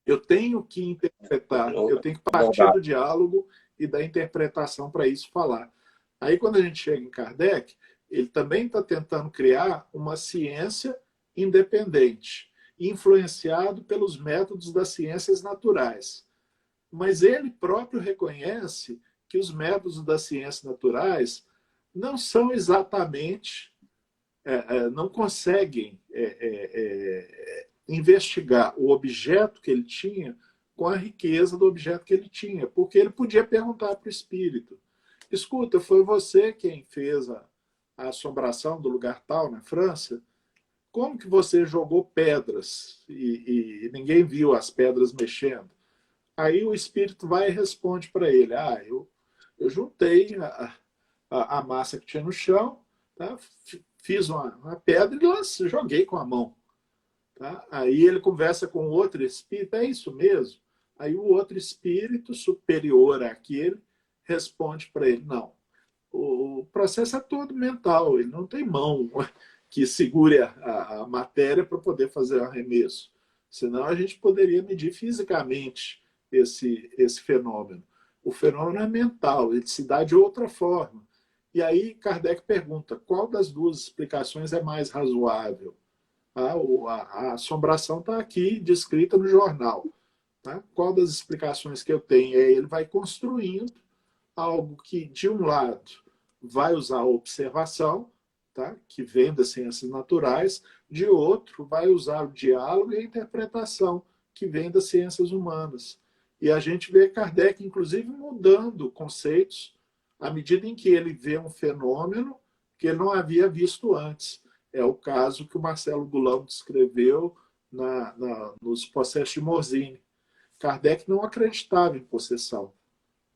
Eu tenho que interpretar, eu tenho que partir do diálogo e da interpretação para isso falar. Aí, quando a gente chega em Kardec, ele também está tentando criar uma ciência independente, influenciado pelos métodos das ciências naturais. Mas ele próprio reconhece que os métodos das ciências naturais não são exatamente, não conseguem investigar o objeto que ele tinha com a riqueza do objeto que ele tinha, porque ele podia perguntar para o espírito: escuta, foi você quem fez a assombração do lugar tal na França? Como que você jogou pedras e ninguém viu as pedras mexendo? Aí o espírito vai e responde para ele: eu juntei a massa que tinha no chão, tá? Fiz uma pedra e joguei com a mão. Tá? Aí ele conversa com outro espírito: é isso mesmo? Aí o outro espírito, superior àquele, responde para ele: não, o processo é todo mental, ele não tem mão que segure a matéria para poder fazer o arremesso. Senão a gente poderia medir fisicamente esse fenômeno. O fenômeno é mental, ele se dá de outra forma. E aí Kardec pergunta: qual das duas explicações é mais razoável? A assombração está aqui descrita no jornal. Tá? Qual das explicações que eu tenho? Ele vai construindo algo que, de um lado, vai usar a observação, tá? Que vem das ciências naturais, de outro, vai usar o diálogo e a interpretação, que vem das ciências humanas. E a gente vê Kardec, inclusive, mudando conceitos à medida em que ele vê um fenômeno que ele não havia visto antes. É o caso que o Marcelo Gulão descreveu nos processos de Morzine. Kardec não acreditava em possessão,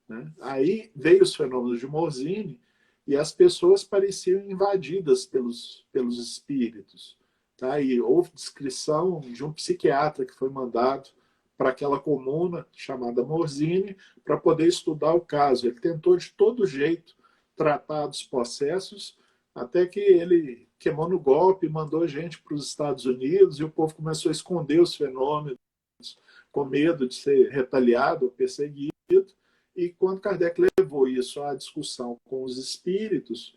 né? Aí veio os fenômenos de Morzine e as pessoas pareciam invadidas pelos espíritos. Tá? E houve descrição de um psiquiatra que foi mandado para aquela comuna chamada Morzine para poder estudar o caso. Ele tentou de todo jeito tratar dos processos, até que ele queimou no golpe, mandou gente para os Estados Unidos e o povo começou a esconder os fenômenos com medo de ser retaliado ou perseguido. E quando Kardec levou isso à discussão com os espíritos,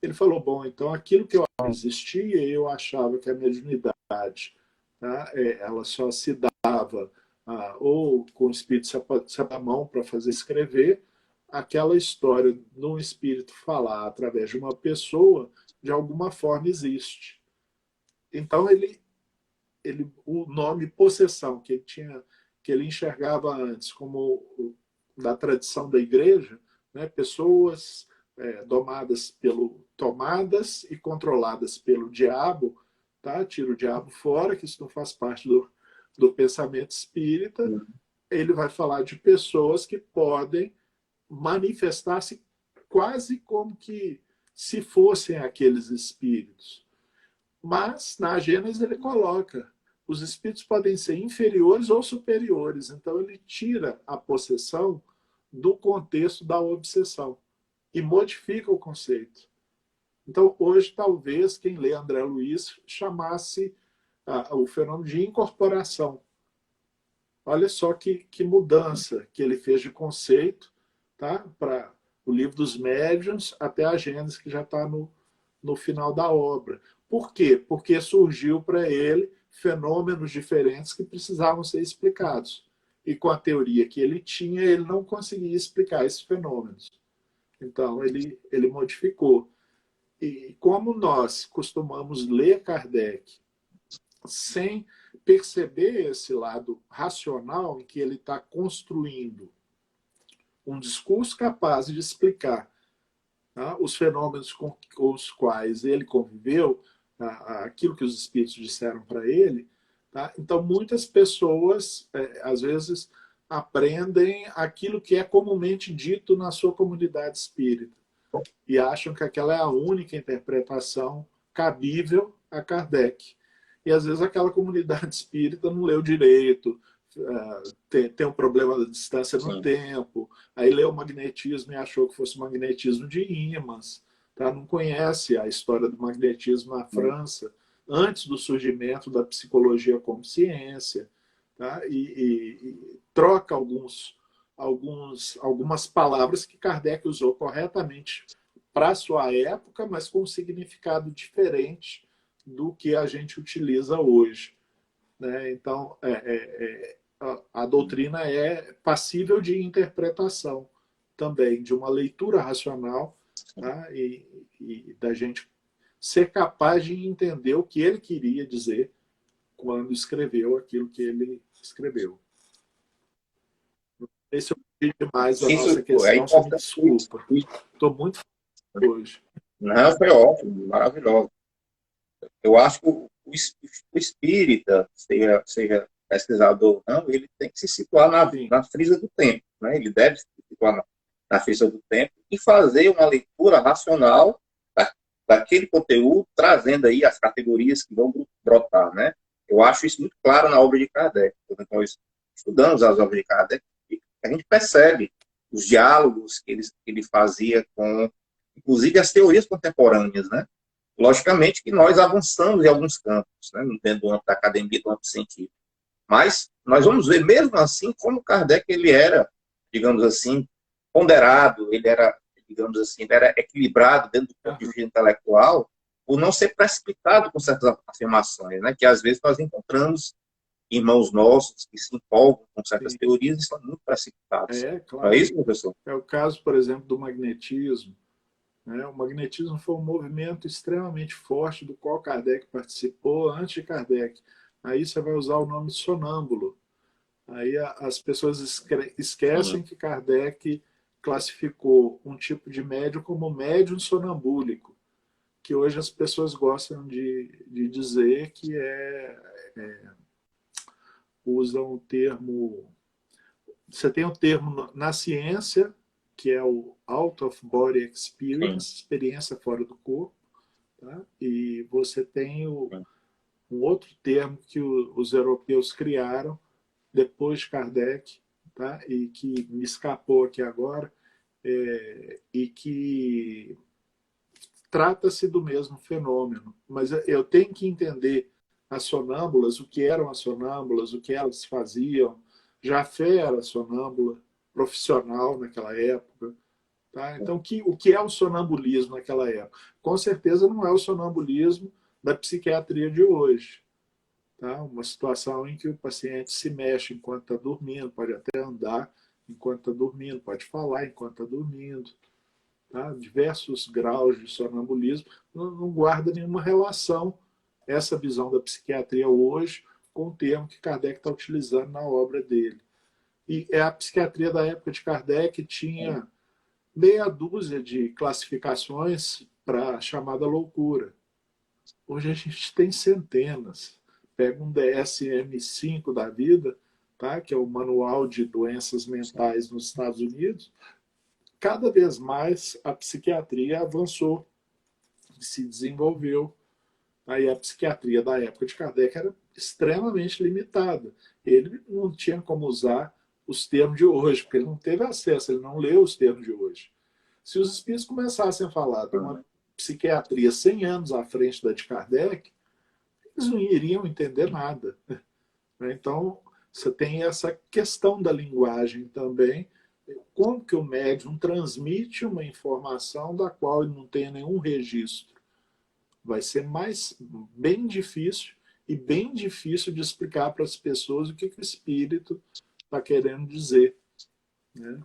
ele falou: bom, então aquilo que eu existia, eu achava que a mediunidade, tá, ela só se dava ou com o espírito se a mão para fazer escrever, aquela história de um espírito falar através de uma pessoa, de alguma forma existe. Então o nome possessão que ele enxergava antes como da tradição da igreja, né, pessoas tomadas e controladas pelo diabo, tá? Tira o diabo fora, que isso não faz parte do pensamento espírita. Ele vai falar de pessoas que podem manifestar-se quase como que se fossem aqueles espíritos. Mas na Gênesis ele coloca: os espíritos podem ser inferiores ou superiores. Então ele tira a possessão do contexto da obsessão e modifica o conceito. Então hoje talvez quem lê André Luiz chamasse o fenômeno de incorporação. Olha só que mudança que ele fez de conceito, tá? Para o livro dos médiuns até a Gênesis, que já está no final da obra. Por quê? Porque surgiu para ele fenômenos diferentes que precisavam ser explicados. E com a teoria que ele tinha, ele não conseguia explicar esses fenômenos. Então, ele modificou. E como nós costumamos ler Kardec sem perceber esse lado racional em que ele está construindo um discurso capaz de explicar, tá, os fenômenos com os quais ele conviveu, tá, aquilo que os espíritos disseram para ele, tá? Então muitas pessoas às vezes aprendem aquilo que é comumente dito na sua comunidade espírita e acham que aquela é a única interpretação cabível a Kardec. E às vezes aquela comunidade espírita não leu direito, tem um problema da distância no tempo, aí leu o magnetismo e achou que fosse magnetismo de ímãs, tá? Não conhece a história do magnetismo na França, antes do surgimento da psicologia como ciência, tá? E troca algumas palavras que Kardec usou corretamente para a sua época, mas com um significado diferente do que a gente utiliza hoje, né? Então, a doutrina é passível de interpretação também, de uma leitura racional, tá? E da gente ser capaz de entender o que ele queria dizer quando escreveu aquilo que ele escreveu. Esse é o demais da nossa questão, você me desculpa. Estou muito feliz hoje. Não, foi ótimo, maravilhoso. Eu acho que o espírita, seja pesquisador ou não, ele tem que se situar na frisa do tempo, né? Ele deve se situar na frisa do tempo e fazer uma leitura racional daquele conteúdo, trazendo aí as categorias que vão brotar, né? Eu acho isso muito claro na obra de Kardec. Quando nós estudamos as obras de Kardec, a gente percebe os diálogos que ele fazia com, inclusive, as teorias contemporâneas, né? Logicamente que nós avançamos em alguns campos, né? Dentro do âmbito da academia, do âmbito científico. Mas nós vamos ver, mesmo assim, como Kardec ele era, digamos assim, ponderado, ele era, digamos assim, ele era equilibrado dentro do ponto de vista intelectual, por não ser precipitado com certas afirmações, né? Que às vezes nós encontramos irmãos nossos que se empolgam com certas teorias e são muito precipitados. Claro. É isso, professor? É o caso, por exemplo, do magnetismo. O magnetismo foi um movimento extremamente forte do qual Kardec participou antes de Kardec. Aí você vai usar o nome sonâmbulo. Aí as pessoas esquecem que Kardec classificou um tipo de médium como médium sonambúlico, que hoje as pessoas gostam de dizer que usam o termo... Você tem o termo na ciência, que é o out of body experience, experiência fora do corpo, tá? E você tem um outro termo que os europeus criaram depois de Kardec, tá? E que me escapou aqui agora, e que trata-se do mesmo fenômeno. Mas eu tenho que entender as sonâmbulas, o que eram as sonâmbulas, o que elas faziam. Jafé era sonâmbula profissional naquela época. Tá? Então, o que é o sonambulismo naquela época? Com certeza não é o sonambulismo da psiquiatria de hoje. Tá? Uma situação em que o paciente se mexe enquanto está dormindo, pode até andar enquanto está dormindo, pode falar enquanto está dormindo. Tá? Diversos graus de sonambulismo não guarda nenhuma relação essa visão da psiquiatria hoje com o termo que Kardec está utilizando na obra dele. E a psiquiatria da época de Kardec tinha meia dúzia de classificações para a chamada loucura. Hoje a gente tem centenas. Pega um DSM-5 da vida, tá? Que é o Manual de Doenças Mentais nos Estados Unidos. Cada vez mais a psiquiatria avançou, se desenvolveu. Aí a psiquiatria da época de Kardec era extremamente limitada. Ele não tinha como usar os termos de hoje, porque ele não teve acesso, ele não leu os termos de hoje. Se os espíritos começassem a falar de uma psiquiatria 100 anos à frente da de Kardec, eles não iriam entender nada. Então, você tem essa questão da linguagem também, como que o médium transmite uma informação da qual ele não tem nenhum registro. Vai ser bem difícil e bem difícil de explicar para as pessoas o que o espírito está querendo dizer. Né?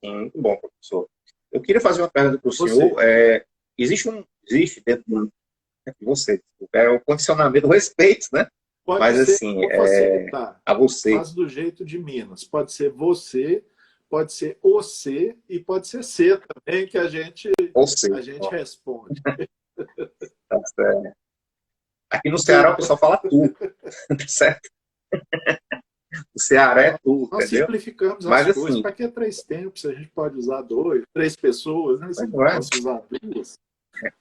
Sim, muito bom, professor. Eu queria fazer uma pergunta para o Você, senhor. Existe dentro de você, é o condicionamento do respeito, né? pode Mas ser, assim, vou facilitar, a você, faz do jeito de Minas. Pode ser você, pode ser o C e pode ser C também, que você, a gente ó, responde. tá certo. Aqui no Ceará o Tu. pessoal fala tu, tá certo? O Ceará é tu, Nós entendeu? simplificamos as Mas coisas. assim, Para que três tempos? A gente pode usar dois, três pessoas, né? Se mas eu não é posso usar duas.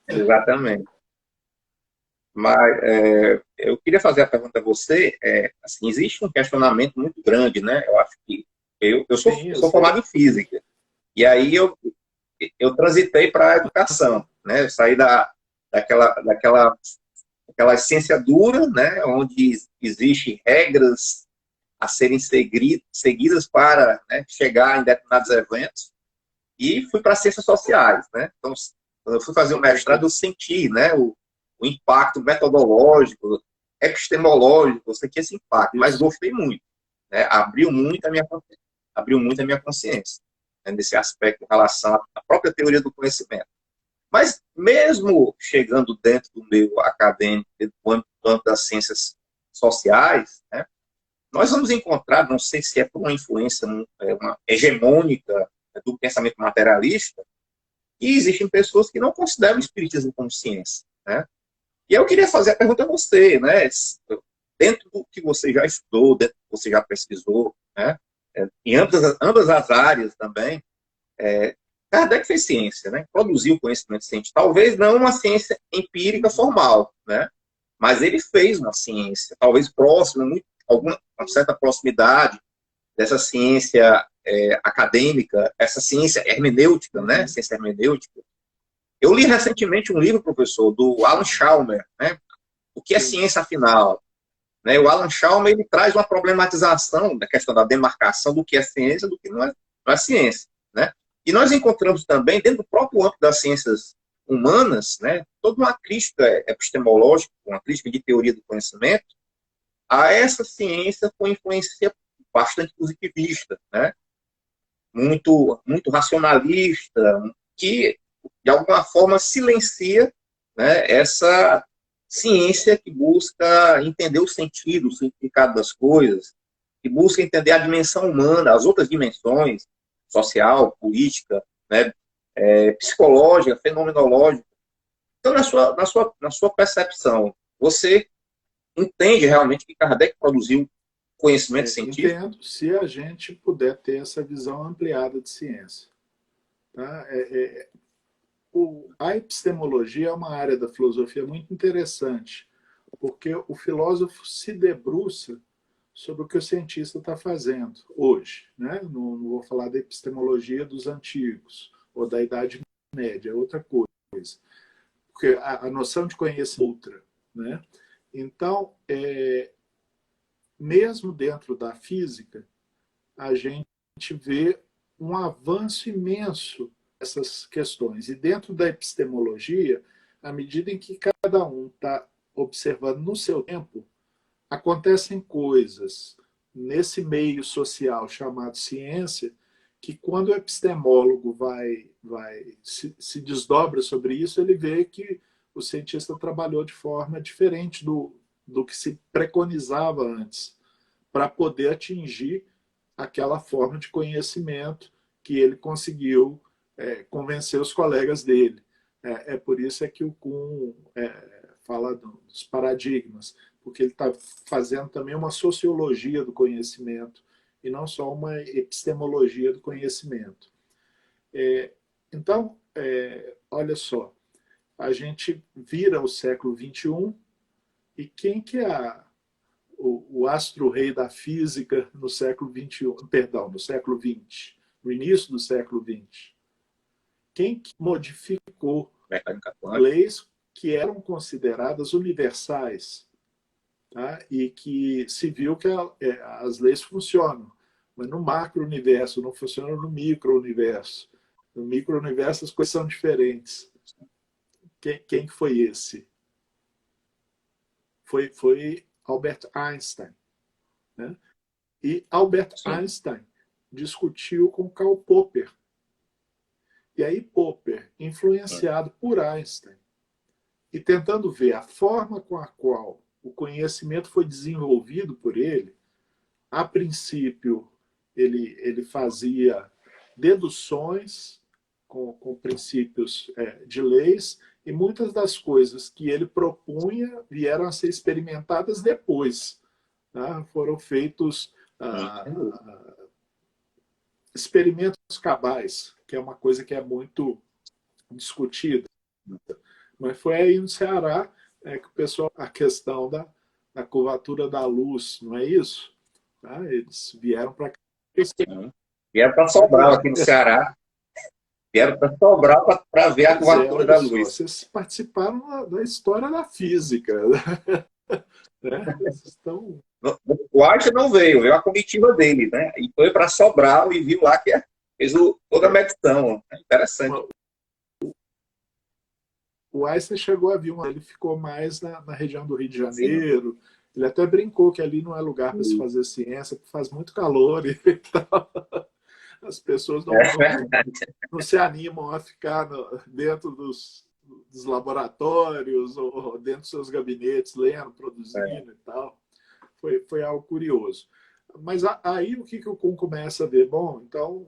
exatamente. Mas eu queria fazer a pergunta a você. Assim, existe um questionamento muito grande, né? Eu acho que Sim, eu eu sou sei. formado em física. E aí eu transitei para a educação, né? Eu saí daquela ciência dura, né? Onde existem regras a serem seguidas para, né, chegar em determinados eventos, e fui para ciências sociais, né? Então, quando eu fui fazer o mestrado, eu senti, né, o impacto metodológico, epistemológico, eu senti esse impacto, mas Isso. gostei muito, né? Abriu muito a minha consciência, né, nesse aspecto em relação à própria teoria do conhecimento. Mas mesmo chegando dentro do meio acadêmico, do âmbito das ciências sociais, né, nós vamos encontrar, não sei se é por uma influência uma hegemônica, né, do pensamento materialista, e existem pessoas que não consideram o espiritismo como ciência, né? E eu queria fazer a pergunta a você, né? Dentro do que você já estudou, dentro do que você já pesquisou, né? Em ambas as áreas também, Kardec fez ciência, né? Produziu conhecimento científico. Talvez não uma ciência empírica formal, né? Mas ele fez uma ciência, talvez próxima, alguma uma certa proximidade dessa ciência acadêmica, essa ciência hermenêutica, né? Uhum. Ciência hermenêutica. Eu li recentemente um livro, professor, do Alan Chalmers, né? O que é Sim. ciência afinal? Né? O Alan Chalmers ele traz uma problematização da questão da demarcação do que é ciência do que não é ciência, né? E nós encontramos também, dentro do próprio âmbito das ciências humanas, né, toda uma crítica epistemológica, uma crítica de teoria do conhecimento, a essa ciência com influência bastante positivista, né? Muito racionalista, que, de alguma forma, silencia, né, essa ciência que busca entender o sentido, o significado das coisas, que busca entender a dimensão humana, as outras dimensões, social, política, né, psicológica, fenomenológica. Então, na sua percepção, você entende realmente que Kardec produziu conhecimento científico? Entendo se a gente puder ter essa visão ampliada de ciência. Tá? A epistemologia é uma área da filosofia muito interessante, porque o filósofo se debruça sobre o que o cientista está fazendo hoje. Né? Não vou falar da epistemologia dos antigos ou da Idade Média, é outra coisa. Porque a noção de conhecimento é outra. Né? Então, mesmo dentro da física, a gente vê um avanço imenso nessas questões. E dentro da epistemologia, à medida em que cada um está observando no seu tempo, acontecem coisas nesse meio social chamado ciência, que quando o epistemólogo se desdobra sobre isso, ele vê que o cientista trabalhou de forma diferente do que se preconizava antes, para poder atingir aquela forma de conhecimento que ele conseguiu convencer os colegas dele. Por isso que o Kuhn fala dos paradigmas, porque ele está fazendo também uma sociologia do conhecimento e não só uma epistemologia do conhecimento. Então, olha só, a gente vira o século XXI e quem que é o astro-rei da física no século XXI, perdão, no século XX, no início do século XX? Quem que modificou Mecânica quântica? leis que eram consideradas universais, tá? E que se viu que as leis funcionam, mas no macro-universo, não funcionam no micro-universo. No micro-universo as coisas são diferentes. Quem foi esse? Foi Albert Einstein. Né? E Albert Sim. Einstein discutiu com Karl Popper. E aí Popper, influenciado por Einstein, e tentando ver a forma com a qual o conhecimento foi desenvolvido por ele, a princípio ele fazia deduções com princípios de leis, e muitas das coisas que ele propunha vieram a ser experimentadas depois. Tá? Foram feitos experimentos cabais, que é uma coisa que é muito discutida. Mas foi aí no Ceará que o pessoal, a questão da curvatura da luz, não é isso? Tá? Eles vieram para cá. Vieram para Sobral, aqui no Ceará. Vieram para Sobral para ver a curvatura da luz. Vocês participaram da história da física. Né? Vocês estão... O Einstein não veio a comitiva dele, né? E foi para Sobral e viu lá que fez toda a medição. Interessante. O Einstein chegou a vir, ele ficou mais na região do Rio de Janeiro. Sim. Ele até brincou que ali não é lugar para se fazer ciência, porque faz muito calor e tal. As pessoas não se animam a ficar dentro dos laboratórios ou dentro dos seus gabinetes, lendo, produzindo e tal. Foi algo curioso. Mas aí o que o Kuhn começa a ver? Bom, então,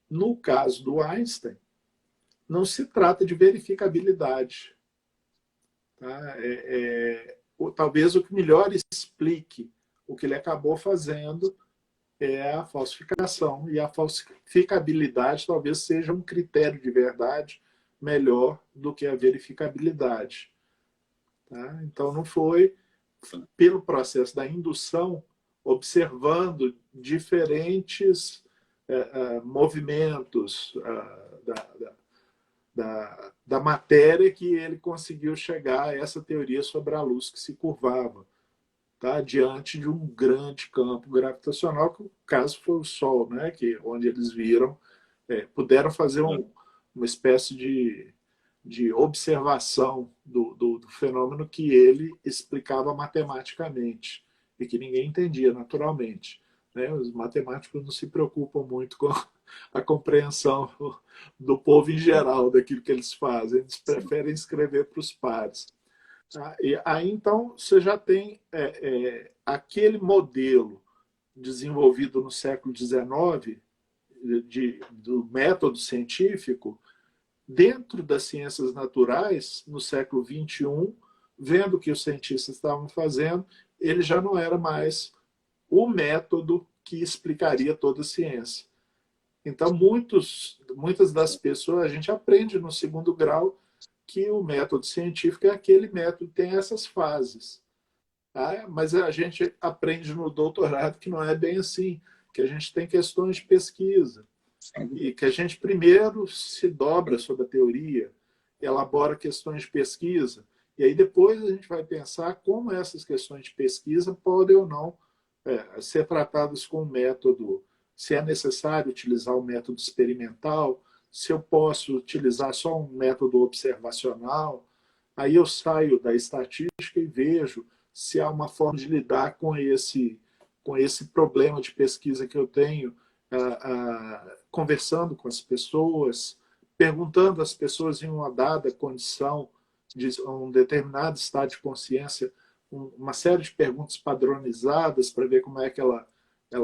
no caso do Einstein, não se trata de verificabilidade. Tá? Talvez o que melhor explique o que ele acabou fazendo é a falsificação. E a falsificabilidade talvez seja um critério de verdade melhor do que a verificabilidade. Tá? Então, não foi pelo processo da indução, observando diferentes movimentos da matéria, que ele conseguiu chegar a essa teoria sobre a luz que se curvava, tá? Diante de um grande campo gravitacional, que o caso foi o Sol, né? Onde eles viram, puderam fazer uma espécie de observação do fenômeno que ele explicava matematicamente e que ninguém entendia naturalmente. Né? Os matemáticos não se preocupam muito com a compreensão do povo em geral daquilo que eles fazem. Eles preferem escrever para os pares. Tá? E aí, então, você já tem aquele modelo desenvolvido no século XIX do método científico dentro das ciências naturais, no século XXI, vendo o que os cientistas estavam fazendo, ele já não era mais o método que explicaria toda a ciência. Então, muitas das pessoas, a gente aprende no segundo grau que o método científico é aquele método que tem essas fases. Tá? Mas a gente aprende no doutorado que não é bem assim, que a gente tem questões de pesquisa, e que a gente primeiro se dobra sobre a teoria, elabora questões de pesquisa, e aí depois a gente vai pensar como essas questões de pesquisa podem ou não ser tratadas com o método, se é necessário utilizar o método experimental, se eu posso utilizar só um método observacional. Aí eu saio da estatística e vejo se há uma forma de lidar com esse problema de pesquisa que eu tenho, conversando com as pessoas, perguntando às pessoas em uma dada condição, de um determinado estado de consciência, uma série de perguntas padronizadas para ver como é que ela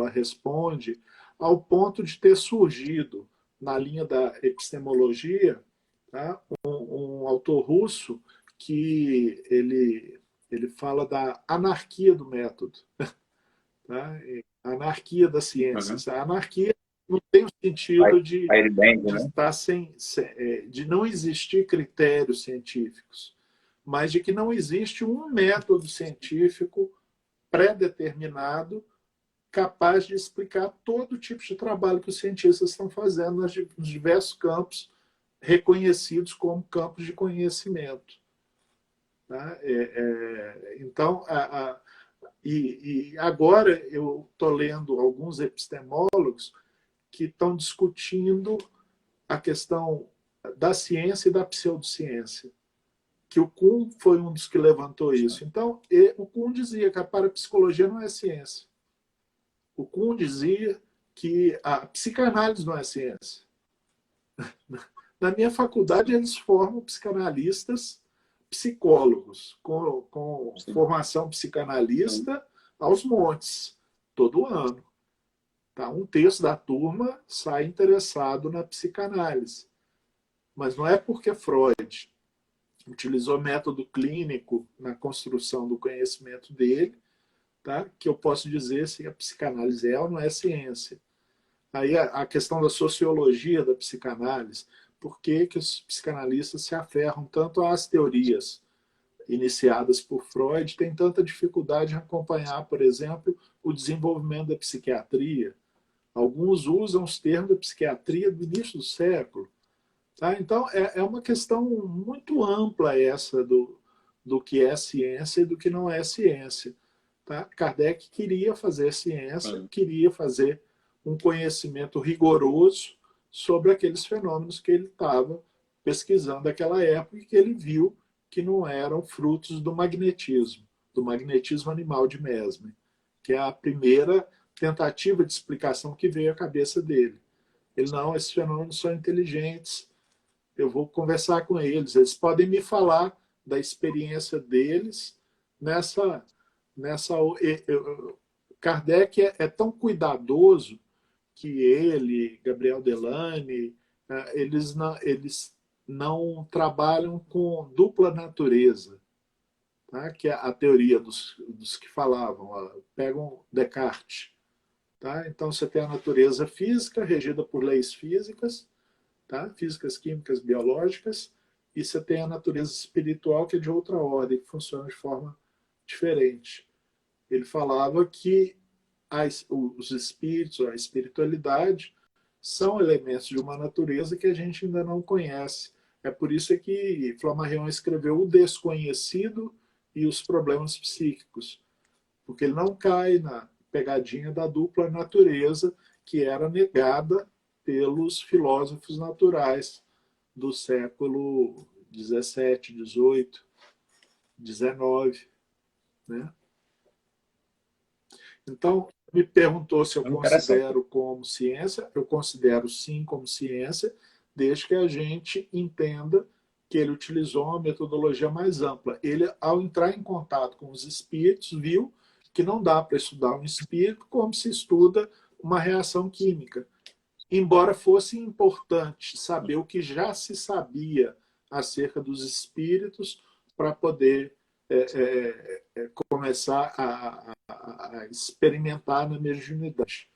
responde, ao ponto de ter surgido, na linha da epistemologia, tá? um autor russo que ele fala da anarquia do método. Tá? A anarquia das ciências. A anarquia não tem o sentido de estar de não existir critérios científicos, mas de que não existe um método científico pré-determinado capaz de explicar todo tipo de trabalho que os cientistas estão fazendo nos diversos campos reconhecidos como campos de conhecimento. Tá? Então, e agora eu estou lendo alguns epistemólogos que estão discutindo a questão da ciência e da pseudociência, que o Kuhn foi um dos que levantou isso. Então, o Kuhn dizia que a parapsicologia não é ciência. O Kuhn dizia que a psicanálise não é ciência. Na minha faculdade, eles formam psicanalistas, psicólogos, com Sim. formação psicanalista aos montes, todo ano. Tá? Um terço da turma sai interessado na psicanálise. Mas não é porque Freud utilizou método clínico na construção do conhecimento dele, tá? Que eu posso dizer se a psicanálise é ou não é ciência. Aí a questão da sociologia da psicanálise, por que, que os psicanalistas se aferram tanto às teorias iniciadas por Freud, tem tanta dificuldade em acompanhar, por exemplo, o desenvolvimento da psiquiatria. Alguns usam os termos da psiquiatria do início do século. Tá? Então, é uma questão muito ampla essa do que é ciência e do que não é ciência. Tá? Kardec queria fazer ciência, queria fazer um conhecimento rigoroso sobre aqueles fenômenos que ele estava pesquisando naquela época e que ele viu que não eram frutos do magnetismo animal de Mesmer, que é a primeira tentativa de explicação que veio à cabeça dele. Ele, não, esses fenômenos são inteligentes, eu vou conversar com eles, eles podem me falar da experiência deles nessa Kardec é tão cuidadoso que ele, Gabriel Delany, eles não trabalham com dupla natureza, tá? Que é a teoria dos que falavam, ó, pegam Descartes. Tá? Então você tem a natureza física, regida por leis físicas, tá? Físicas, químicas, biológicas, e você tem a natureza espiritual, que é de outra ordem, que funciona de forma diferente. Ele falava que os espíritos, a espiritualidade, são elementos de uma natureza que a gente ainda não conhece. É por isso que Flammarion escreveu O Desconhecido e os Problemas Psíquicos, porque ele não cai na pegadinha da dupla natureza que era negada pelos filósofos naturais do século XVII, XVIII, XIX. Né? Então, me perguntou se eu Interessante. considero como ciência. Eu considero sim como ciência, desde que a gente entenda que ele utilizou uma metodologia mais ampla. Ele, ao entrar em contato com os espíritos, viu que não dá para estudar um espírito como se estuda uma reação química. Embora fosse importante saber o que já se sabia acerca dos espíritos para poder começar a experimentar na mediunidade,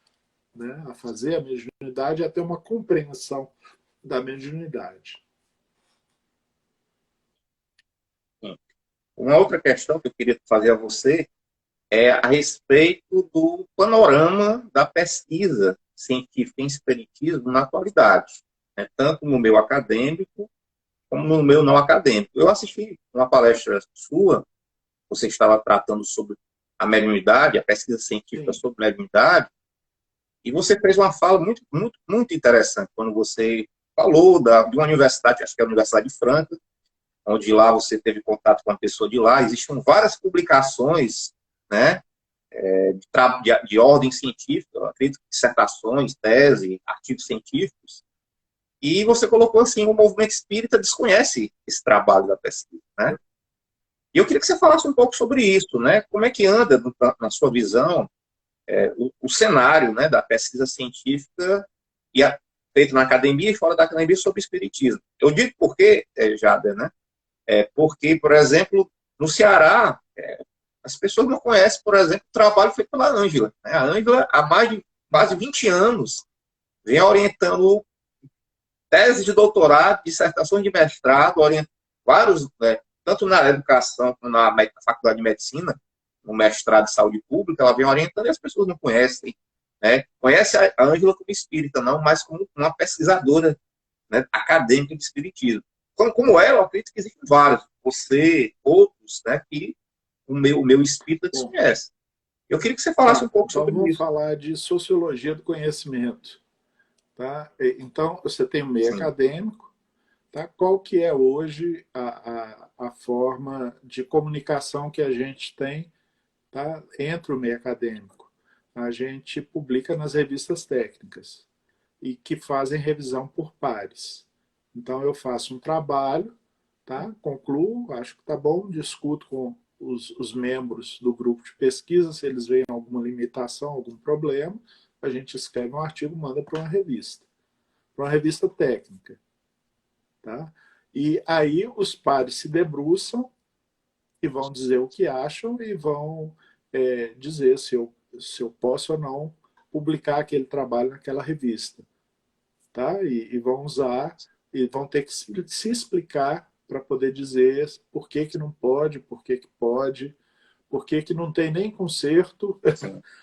né? A fazer a mediunidade e a ter uma compreensão da mediunidade. Uma outra questão que eu queria fazer a você é a respeito do panorama da pesquisa científica em espiritismo na atualidade, né? Tanto no meio acadêmico como no meio não acadêmico. Eu assisti uma palestra sua, você estava tratando sobre a mediunidade, a pesquisa científica Sim. sobre mediunidade, e você fez uma fala muito, muito, muito interessante quando você falou de uma universidade, acho que é a Universidade de Franca, onde lá você teve contato com uma pessoa de lá. Existem várias publicações, né, de ordem científica, eu acredito, dissertações, tese, artigos científicos, e você colocou assim, o movimento espírita desconhece esse trabalho da pesquisa, né? E eu queria que você falasse um pouco sobre isso, né? Como é que anda, na sua visão, o cenário, né, da pesquisa científica e feito na academia e fora da academia sobre espiritismo. Eu digo porque, Jader, né? Porque, por exemplo, no Ceará, as pessoas não conhecem, por exemplo, o trabalho feito pela Ângela. Né? A Ângela, há mais de quase 20 anos, vem orientando tese de doutorado, dissertações de mestrado, orientando vários, né, tanto na educação como na faculdade de medicina, no mestrado de saúde pública, ela vem orientando e as pessoas não conhecem. Né? Conhece a Ângela como espírita, não, mas como uma pesquisadora, né, acadêmica de espiritismo. Como ela, eu acredito que existem vários. Você, outros, né, que o meu espírita Bom, desconhece. Eu queria que você falasse um tá. pouco Então sobre vamos isso. falar de sociologia do conhecimento. Tá? Então, você tem o meio Sim. acadêmico. Tá? Qual que é hoje a forma de comunicação que a gente tem, tá? Entre o meio acadêmico? A gente publica nas revistas técnicas e que fazem revisão por pares. Então, eu faço um trabalho, tá? Concluo, acho que está bom, discuto com os membros do grupo de pesquisa, se eles veem alguma limitação, algum problema, a gente escreve um artigo, manda para uma revista técnica. Tá? E aí os pares se debruçam e vão dizer o que acham e vão dizer se eu posso ou não publicar aquele trabalho naquela revista. Tá? E vão usar, e vão ter que se explicar para poder dizer por que, que não pode, por que, que pode, por que, que não tem nem conserto,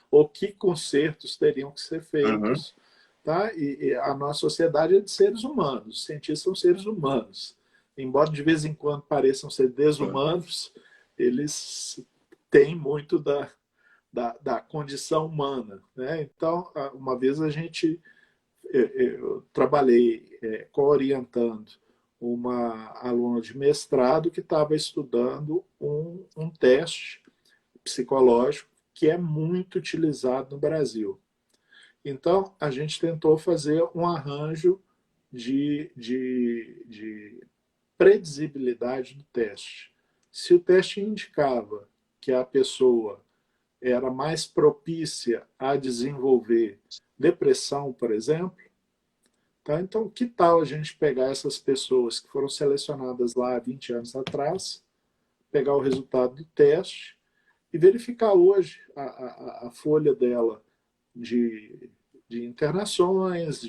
ou que consertos teriam que ser Uhum. feitos. Tá? E a nossa sociedade é de seres humanos, os cientistas são seres humanos. Embora de vez em quando pareçam ser Sim. desumanos, eles têm muito da condição humana. Né? Então, uma vez a gente eu trabalhei coorientando uma aluna de mestrado que estava estudando um teste psicológico que é muito utilizado no Brasil. Então, a gente tentou fazer um arranjo de previsibilidade do teste. Se o teste indicava que a pessoa era mais propícia a desenvolver depressão, por exemplo, tá? Então, que tal a gente pegar essas pessoas que foram selecionadas lá há 20 anos atrás, pegar o resultado do teste e verificar hoje a folha dela de, de internações,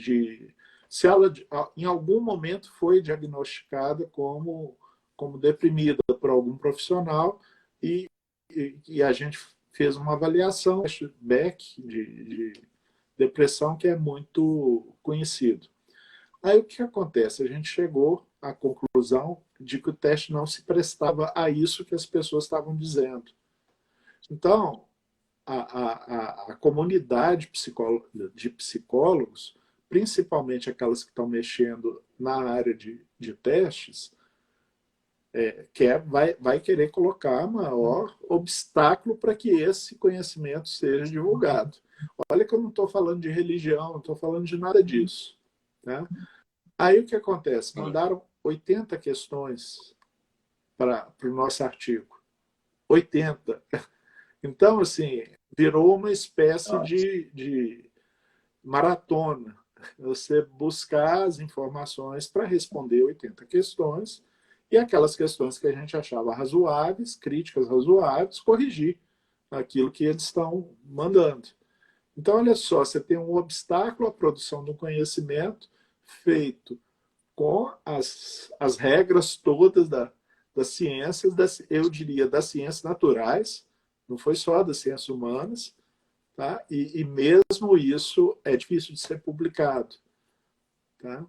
se ela em algum momento foi diagnosticada como deprimida por algum profissional e a gente fez uma avaliação, Beck, de depressão, que é muito conhecido. Aí o que acontece? A gente chegou à conclusão de que o teste não se prestava a isso que as pessoas estavam dizendo. Então, a comunidade de psicólogos, principalmente aquelas que estão mexendo na área de testes, vai querer colocar maior obstáculo para que esse conhecimento seja divulgado. Olha que eu não estou falando de religião, não estou falando de nada disso. Né? Aí o que acontece? Mandaram 80 questões para o nosso artigo. 80. Então, assim, virou uma espécie Nossa. de maratona. Você buscar as informações para responder 80 questões e aquelas questões que a gente achava razoáveis, críticas razoáveis, corrigir aquilo que eles estão mandando. Então, olha só, você tem um obstáculo à produção do conhecimento feito com as regras todas das ciências, eu diria das ciências naturais, não foi só das ciências humanas, tá? E mesmo isso é difícil de ser publicado. Tá?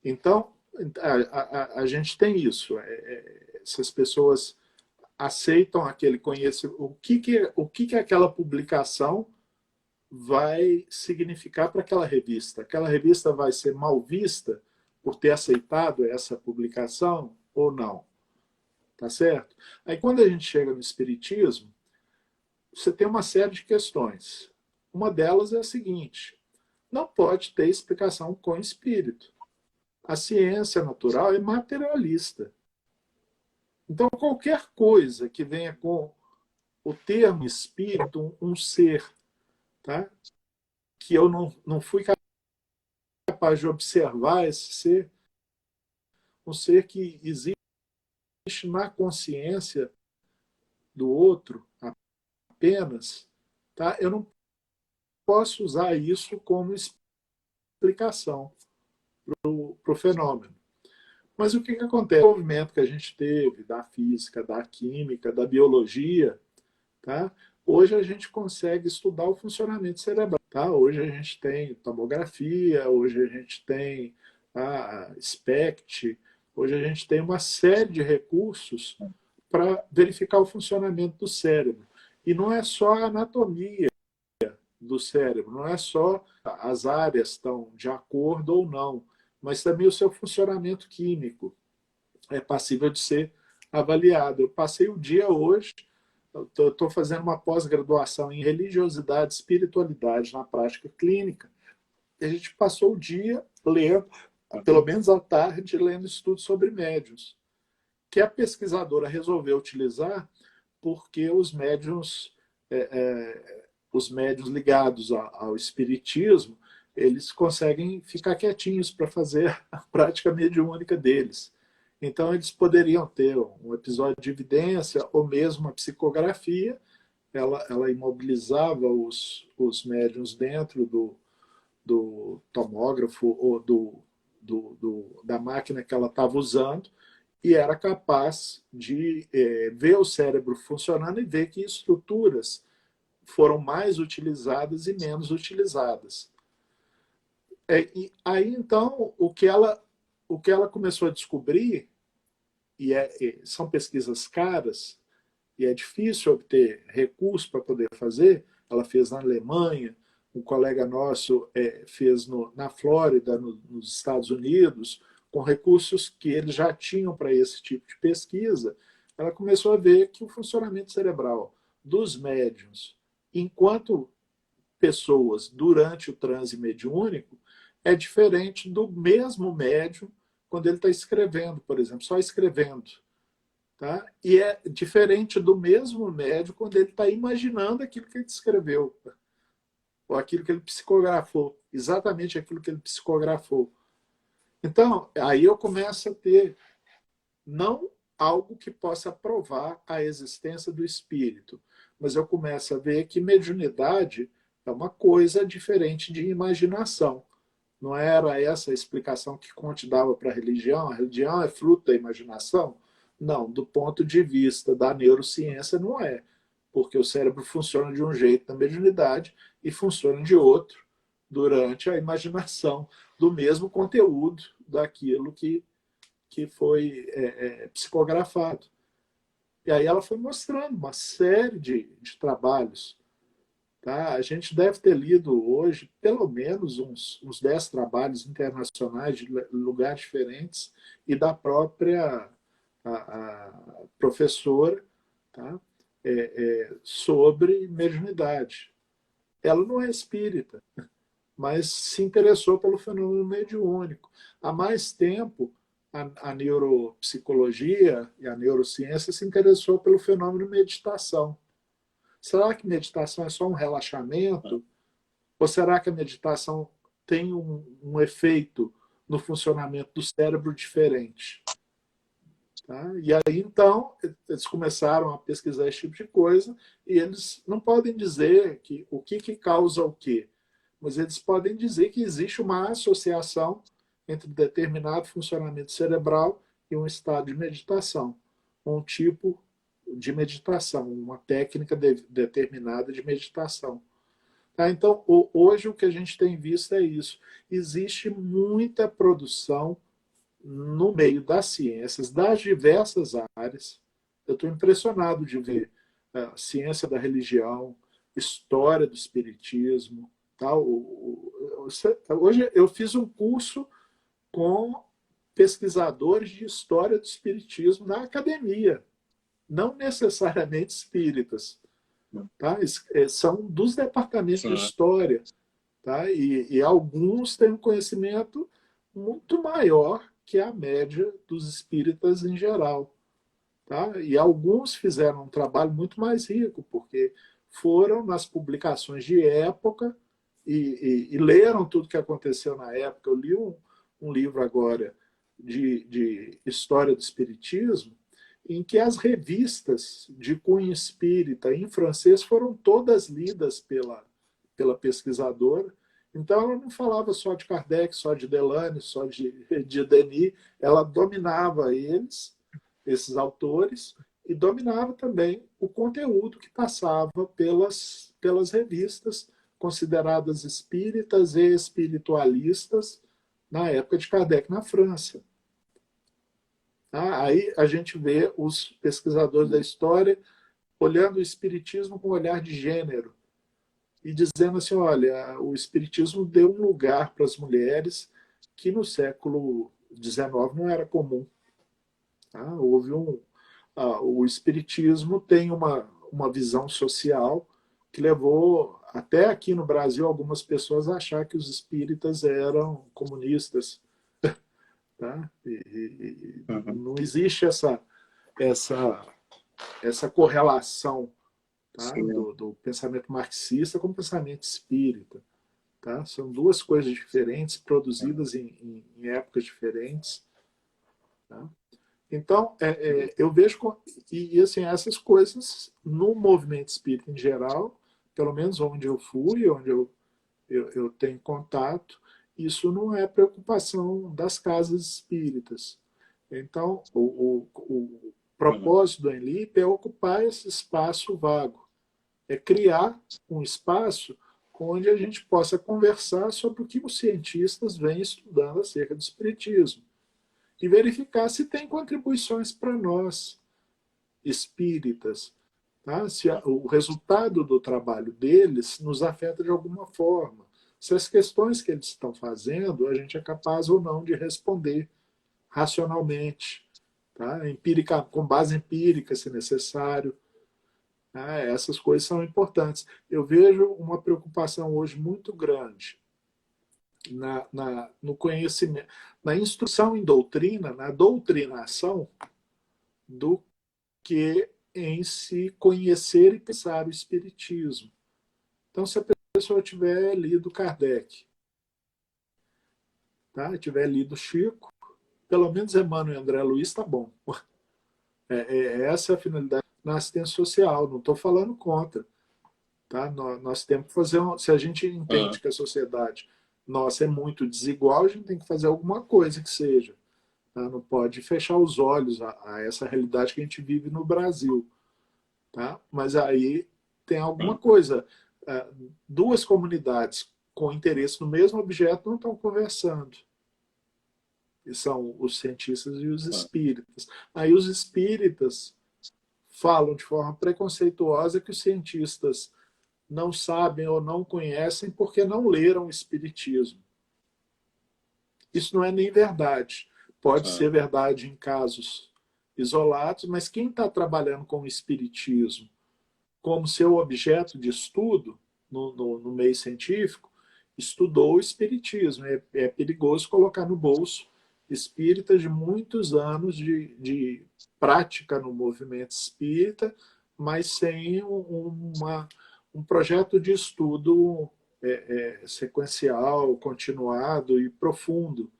Então, a gente tem isso. Essas pessoas aceitam aquele conhecimento. O que aquela publicação vai significar para aquela revista? Aquela revista vai ser mal vista por ter aceitado essa publicação ou não? Tá certo? Aí, quando a gente chega no Espiritismo, você tem uma série de questões. Uma delas é a seguinte: não pode ter explicação com espírito. A ciência natural é materialista. Então, qualquer coisa que venha com o termo espírito, um ser, tá? Que eu não fui capaz de observar esse ser, um ser que existe na consciência do outro apenas, tá? Eu não posso usar isso como explicação para o fenômeno. Mas o que acontece? O movimento que a gente teve da física, da química, da biologia, tá? Hoje a gente consegue estudar o funcionamento cerebral. Tá? Hoje a gente tem tomografia, hoje a gente tem a SPECT, hoje a gente tem uma série de recursos para verificar o funcionamento do cérebro. E não é só a anatomia do cérebro, não é só as áreas estão de acordo ou não, mas também o seu funcionamento químico é passível de ser avaliado. Eu passei o dia hoje, estou fazendo uma pós-graduação em religiosidade e espiritualidade na prática clínica, e a gente passou o dia lendo pelo menos à tarde, lendo estudos sobre médiuns, que a pesquisadora resolveu utilizar porque os médiuns ligados ao espiritismo, eles conseguem ficar quietinhos para fazer a prática mediúnica deles. Então, eles poderiam ter um episódio de evidência ou mesmo uma psicografia. Ela imobilizava os médiuns dentro do tomógrafo ou da máquina que ela estava usando e era capaz de ver o cérebro funcionando e ver que estruturas foram mais utilizadas e menos utilizadas. E aí, então, o que ela começou a descobrir, são pesquisas caras, e é difícil obter recursos para poder fazer, ela fez na Alemanha, um colega nosso fez na Flórida, nos Estados Unidos, com recursos que eles já tinham para esse tipo de pesquisa, ela começou a ver que o funcionamento cerebral dos médiuns, enquanto pessoas durante o transe mediúnico, é diferente do mesmo médium quando ele está escrevendo, por exemplo, só escrevendo. Tá? E é diferente do mesmo médium quando ele está imaginando aquilo que ele escreveu, ou aquilo que ele psicografou, exatamente aquilo que ele psicografou. Então, aí eu começo a ter não algo que possa provar a existência do espírito, mas eu começo a ver que mediunidade é uma coisa diferente de imaginação. Não era essa a explicação que Conte dava para a religião é fruto da imaginação? Não, do ponto de vista da neurociência não é, porque o cérebro funciona de um jeito na mediunidade e funciona de outro durante a imaginação do mesmo conteúdo daquilo que foi psicografado. E aí ela foi mostrando uma série de trabalhos. Tá? A gente deve ter lido hoje pelo menos uns 10 trabalhos internacionais de lugares diferentes e da própria a professora, tá? Sobre mediunidade. Ela não é espírita, mas se interessou pelo fenômeno mediúnico. Há mais tempo, a neuropsicologia e a neurociência se interessou pelo fenômeno meditação. Será que meditação é só um relaxamento? Ou será que a meditação tem um efeito no funcionamento do cérebro diferente? Tá? E aí, então, eles começaram a pesquisar esse tipo de coisa e eles não podem dizer o que causa o quê, mas eles podem dizer que existe uma associação entre determinado funcionamento cerebral e um estado de meditação, um tipo de meditação, uma técnica determinada de meditação. Tá? Então, hoje o que a gente tem visto é isso. Existe muita produção no meio das ciências, das diversas áreas. Eu estou impressionado de ver a ciência da religião, história do espiritismo. Tal. Hoje eu fiz um curso com pesquisadores de história do espiritismo na academia, não necessariamente espíritas. Tá? São dos departamentos de história. Tá? E alguns têm um conhecimento muito maior que a média dos espíritas em geral. Tá? E alguns fizeram um trabalho muito mais rico, porque foram nas publicações de época e leram tudo que aconteceu na época. Eu li um livro agora de história do espiritismo, em que as revistas de cunho espírita em francês foram todas lidas pela pesquisadora. Então, ela não falava só de Kardec, só de Delane, só de Denis, ela dominava esses autores, e dominava também o conteúdo que passava pelas revistas consideradas espíritas e espiritualistas na época de Kardec na França. Aí a gente vê os pesquisadores da história olhando o espiritismo com um olhar de gênero e dizendo assim, olha, o espiritismo deu um lugar para as mulheres que no século XIX não era comum. Houve o espiritismo tem uma visão social que levou até aqui no Brasil algumas pessoas a achar que os espíritas eram comunistas. tá? E Uhum. não existe essa, essa correlação, tá? Sim. Do pensamento marxista com o pensamento espírita. Tá? São duas coisas diferentes, produzidas em épocas diferentes. Tá? Então, eu vejo, assim, essas coisas no movimento espírita em geral, pelo menos onde eu fui, onde eu tenho contato, isso não é preocupação das casas espíritas. Então, o Uhum. propósito do Enlip é ocupar esse espaço vago, é criar um espaço onde a gente possa conversar sobre o que os cientistas vêm estudando acerca do espiritismo e verificar se tem contribuições para nós, espíritas, tá? Se o resultado do trabalho deles nos afeta de alguma forma. Se as questões que eles estão fazendo, a gente é capaz ou não de responder racionalmente, tá? Empírica, com base empírica, se necessário. Essas coisas são importantes. Eu vejo uma preocupação hoje muito grande no conhecimento, na instrução em doutrina, na doutrinação, do que em se conhecer e pensar o Espiritismo. Então, se a pessoa tiver lido Kardec, tá? Tiver lido Chico, pelo menos Emmanuel e André Luiz, está bom. Essa é a finalidade na assistência social, não estou falando contra. Tá? Nós temos que fazer, se a gente Uhum. entende que a sociedade nossa é muito desigual, a gente tem que fazer alguma coisa que seja. Tá? Não pode fechar os olhos a essa realidade que a gente vive no Brasil. Tá? Mas aí tem alguma coisa. Duas comunidades com interesse no mesmo objeto não estão conversando. E são os cientistas e os espíritas. Aí os espíritas falam de forma preconceituosa que os cientistas não sabem ou não conhecem porque não leram o Espiritismo. Isso não é nem verdade. Pode ser verdade em casos isolados, mas quem está trabalhando com o Espiritismo como seu objeto de estudo no meio científico, estudou o Espiritismo. É perigoso colocar no bolso espíritas de muitos anos de prática no movimento espírita, mas sem um projeto de estudo sequencial, continuado e profundo,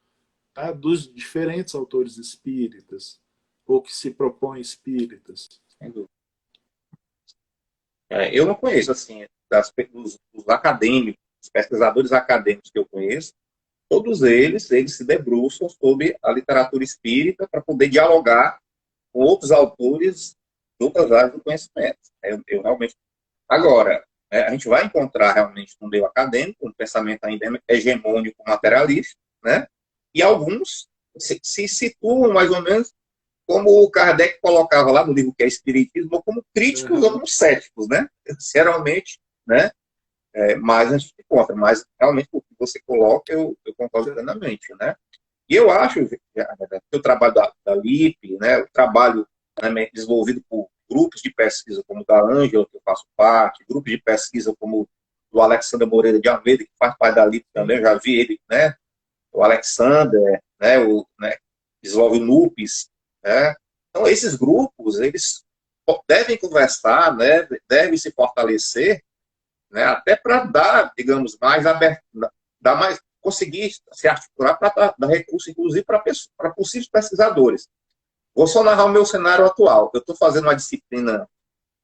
tá? Dos diferentes autores espíritas, ou que se propõem espíritas. Eu não conheço, assim, dos acadêmicos, dos pesquisadores acadêmicos que eu conheço, todos eles se debruçam sobre a literatura espírita para poder dialogar com outros autores de outras áreas do conhecimento. Eu realmente... Agora, a gente vai encontrar realmente no meio acadêmico um pensamento ainda hegemônico materialista, né? E alguns se situam mais ou menos como o Kardec colocava lá no livro que é Espiritismo, ou como críticos ou como céticos, né? Sinceramente, né? Mas a gente encontra, mas realmente o que você coloca, eu concordo plenamente, né? E eu acho que o trabalho da LIP, né, o trabalho, né, desenvolvido por grupos de pesquisa como o da Ângela, que eu faço parte, grupos de pesquisa como do Alexandre Moreira de Almeida, que faz parte da LIP também, eu já vi ele, né, o Alexander, né, desenvolve o NUPES, né? Então, esses grupos, eles devem conversar, né, devem se fortalecer, né, até para dar, digamos, mais abertura, dar mais, conseguir se articular para dar recurso, inclusive, para possíveis pesquisadores. Vou só narrar o meu cenário atual. Eu estou fazendo uma disciplina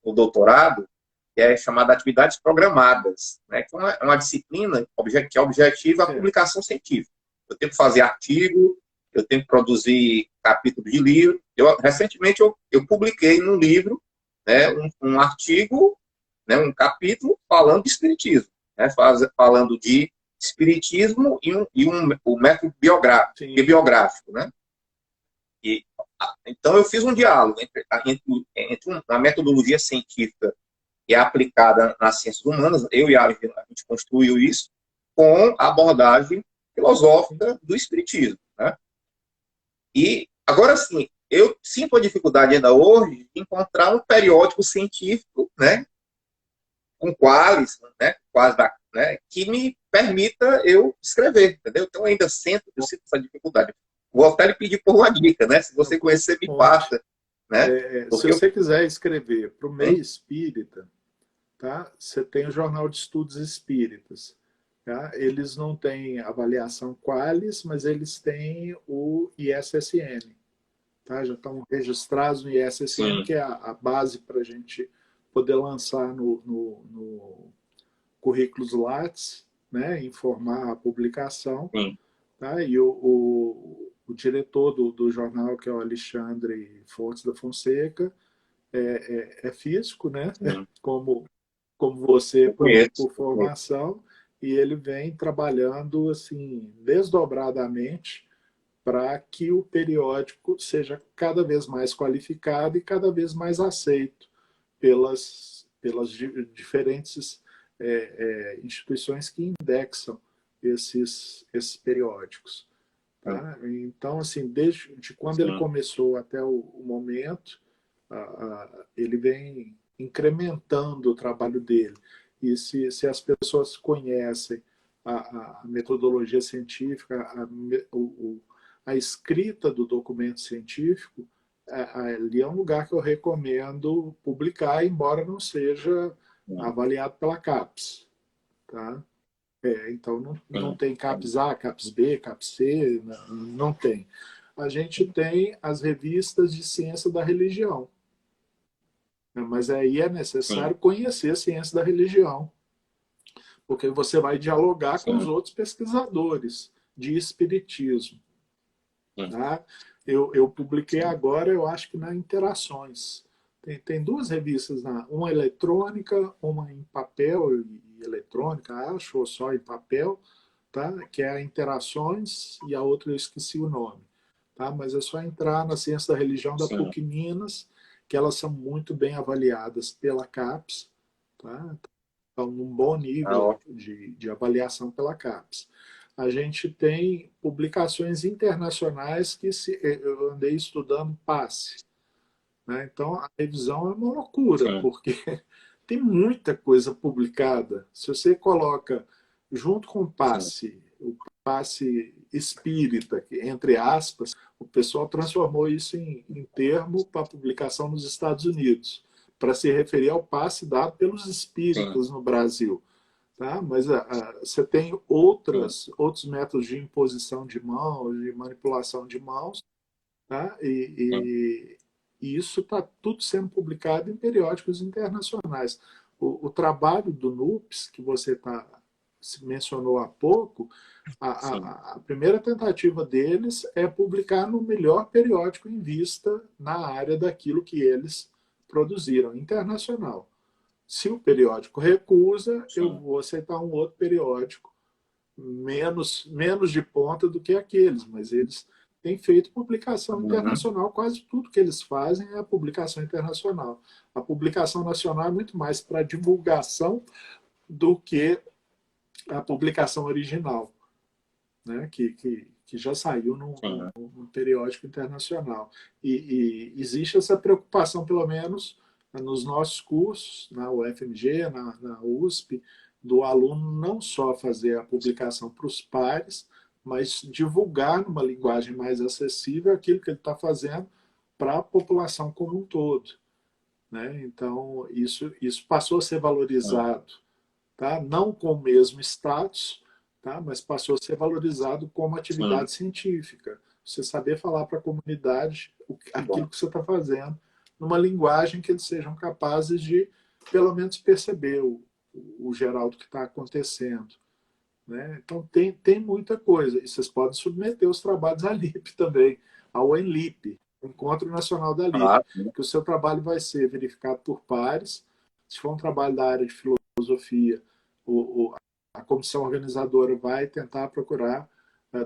no doutorado, que é chamada Atividades Programadas, né, que é uma disciplina que objetiva a publicação científica. Eu tenho que fazer artigo, eu tenho que produzir capítulo de livro. Recentemente, eu publiquei num livro, né, um artigo, né, um capítulo falando de espiritismo, né, falando de espiritismo o método biográfico, né? E, então, eu fiz um diálogo entre a metodologia científica que é aplicada nas ciências humanas, eu e a gente construiu isso, com a abordagem filosófica do espiritismo, né? E, agora sim, eu sinto a dificuldade ainda hoje de encontrar um periódico científico, né, com quais, né, que me permita eu escrever, entendeu? Então, eu sinto essa dificuldade. vou até lhe pedir por uma dica, né? Se você conhecer, me passa, né? Se você quiser escrever para o meio espírita, tá? Você tem o Jornal de Estudos Espíritas. Tá? Eles não têm avaliação Qualis, mas eles têm o ISSN. Tá? Já estão registrados no ISSN, Sim. que é a base para a gente poder lançar no currículos Lattes, né? Informar a publicação. Sim. Tá? E o diretor do jornal, que é o Alexandre Fontes da Fonseca, é físico, né? Como você por formação, e ele vem trabalhando assim desdobradamente para que o periódico seja cada vez mais qualificado e cada vez mais aceito pelas diferentes instituições que indexam esses periódicos. Tá? Então, assim, desde quando ele começou até o momento, ele vem incrementando o trabalho dele. E se as pessoas conhecem a metodologia científica, a escrita do documento científico, ali é um lugar que eu recomendo publicar, embora não seja avaliado pela CAPES. Tá? Então, não tem CAPES A, CAPES B, CAPES C, não tem. A gente tem as revistas de ciência da religião, mas aí é necessário conhecer a ciência da religião, porque você vai dialogar com os outros pesquisadores de espiritismo. Tá? Eu publiquei agora, eu acho que na Interações. Tem duas revistas, uma eletrônica, uma em papel e eletrônica, acho, ou só em papel, tá? Que é a Interações, e a outra eu esqueci o nome. Tá? Mas é só entrar na Ciência da Religião da PUC Minas, que elas são muito bem avaliadas pela CAPES, tá? Estão num bom nível de avaliação pela CAPES. A gente tem publicações internacionais que eu andei estudando PASSE. Né? Então, a revisão é uma loucura, porque tem muita coisa publicada. Se você coloca junto com o PASSE espírita, que, entre aspas, o pessoal transformou isso em termo para publicação nos Estados Unidos, para se referir ao passe dado pelos espíritas no Brasil. Tá? Mas você tem outros métodos de imposição de mãos, de manipulação de mãos, tá? E isso está tudo sendo publicado em periódicos internacionais. O trabalho do NUPES, que você mencionou há pouco, a primeira tentativa deles é publicar no melhor periódico em vista na área daquilo que eles produziram, internacional. Se o periódico recusa, eu vou aceitar um outro periódico menos de ponta do que aqueles, mas eles têm feito publicação internacional, quase tudo que eles fazem é a publicação internacional. A publicação nacional é muito mais para divulgação do que a publicação original, né? que já saiu num periódico internacional. E existe essa preocupação, pelo menos nos nossos cursos, na UFMG, na USP, do aluno não só fazer a publicação para os pares, mas divulgar numa linguagem mais acessível aquilo que ele está fazendo para a população como um todo. Né? Então, isso passou a ser valorizado, tá? Não com o mesmo status, tá? Mas passou a ser valorizado como atividade científica. Você saber falar para a comunidade aquilo que você está fazendo, numa linguagem que eles sejam capazes de, pelo menos, perceber o geral do que está acontecendo. Né? Então, tem muita coisa. E vocês podem submeter os trabalhos à LIP também, ao ENLIP, Encontro Nacional da LIP, que o seu trabalho vai ser verificado por pares. Se for um trabalho da área de filosofia, a comissão organizadora vai tentar procurar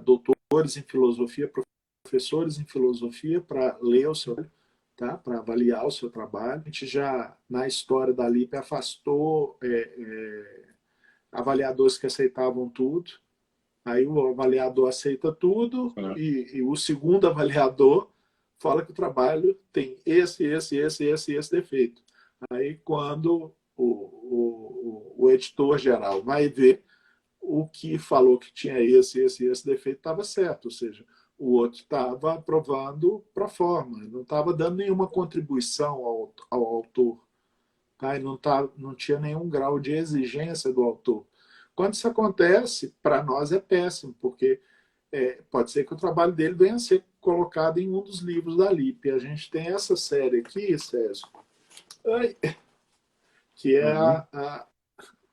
doutores em filosofia, professores em filosofia, para ler o seu, tá? Para avaliar o seu trabalho. A gente já, na história da LIP, afastou avaliadores que aceitavam tudo. Aí o avaliador aceita tudo e o segundo avaliador fala que o trabalho tem esse defeito. Aí, quando o editor geral vai ver, o que falou que tinha esse defeito estava certo, ou seja, o outro estava aprovando pro forma, não estava dando nenhuma contribuição ao autor, tá? E não tinha nenhum grau de exigência do autor. Quando isso acontece, para nós é péssimo, porque pode ser que o trabalho dele venha a ser colocado em um dos livros da LIP. A gente tem essa série aqui, César, que é a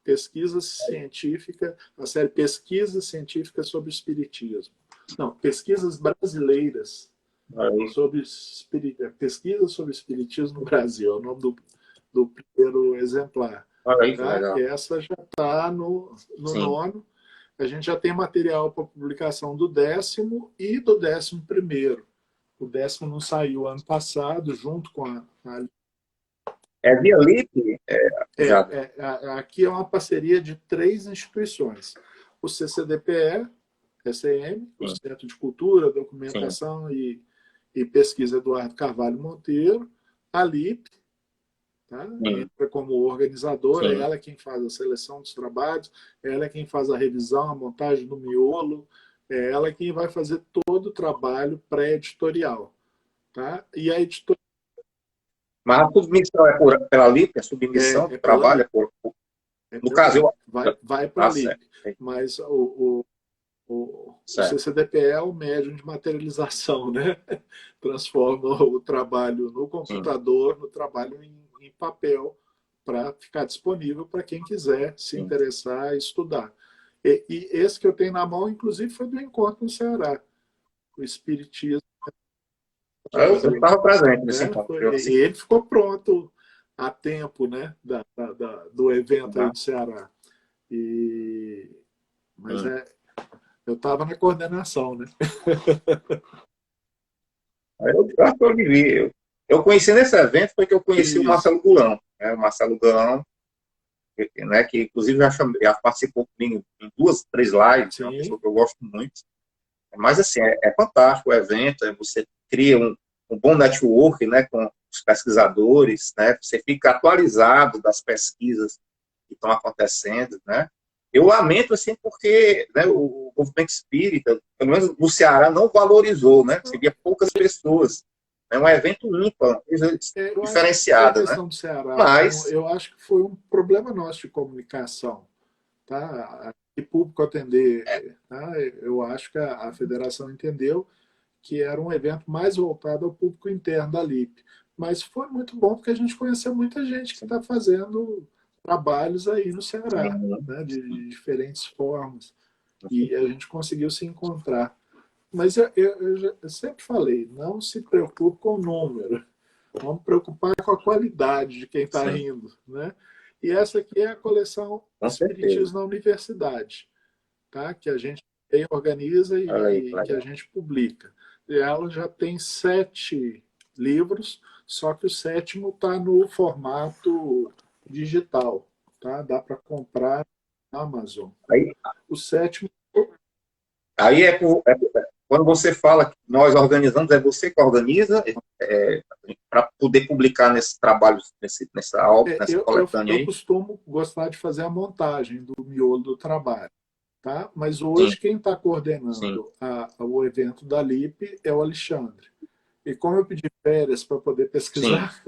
pesquisa científica, a série Pesquisas Científicas sobre o Espiritismo. Não, Pesquisas Brasileiras sobre Pesquisas sobre o Espiritismo no Brasil, é o nome do primeiro exemplar. Aí, Tá? Essa já está no nono. A gente já tem material para publicação do 10º e do 11º. O 10º não saiu ano passado, junto com a é via LIP? aqui é uma parceria de 3 instituições. O CCDPE, SCM, o Centro de Cultura, Documentação e Pesquisa Eduardo Carvalho Monteiro, a LIP, tá? Entra como organizadora, ela é quem faz a seleção dos trabalhos, ela é quem faz a revisão, a montagem do miolo, ela é quem vai fazer todo o trabalho pré-editorial. Tá? E a editora... Mas a submissão é pela LIP? A submissão do trabalho é por... No caso, eu... Vai para a LIP. Mas o CCDPE é o médium de materialização, né? Transforma o trabalho no computador, no trabalho em papel, para ficar disponível para quem quiser se interessar e estudar. E esse que eu tenho na mão, inclusive, foi do encontro no Ceará. O Espiritismo. Eu estava presente nesse encontro. E ele ficou pronto a tempo, né, do evento aí do Ceará. Mas eu estava na coordenação, né? Eu conheci nesse evento, foi que eu conheci o Marcelo Gulão. Né? O Marcelo Gulão, né, que inclusive já participou comigo em 2, 3 lives, é uma pessoa que eu gosto muito. Mas, assim, é fantástico o evento, você cria um bom network, né, com os pesquisadores, né, você fica atualizado das pesquisas que estão acontecendo, né. Eu lamento, assim, porque, né, o movimento espírita, pelo menos no Ceará, não valorizou, né, você via poucas pessoas. É um evento ímpar, diferenciado, né. Do Ceará, mas eu acho que foi um problema nosso de comunicação, tá? E público atender, tá? Eu acho que a federação entendeu que era um evento mais voltado ao público interno da LIP. Mas foi muito bom porque a gente conheceu muita gente que está fazendo trabalhos aí no Ceará, né, de diferentes formas. E a gente conseguiu se encontrar. Mas eu sempre falei, não se preocupe com o número. Vamos preocupar com a qualidade de quem está indo, né? E essa aqui é a coleção Espiritismo na Universidade, tá? Que a gente organiza e que a gente publica. E ela já tem 7 livros, só que o 7º está no formato digital, tá? Dá para comprar na Amazon. O 7º... Aí quando você fala que nós organizamos, é você que organiza para poder publicar nesse trabalho, nessa obra, nessa coletânea aí? Eu costumo gostar de fazer a montagem do miolo do trabalho. Tá? Mas hoje quem está coordenando o evento da LIP é o Alexandre. E como eu pedi férias para poder pesquisar,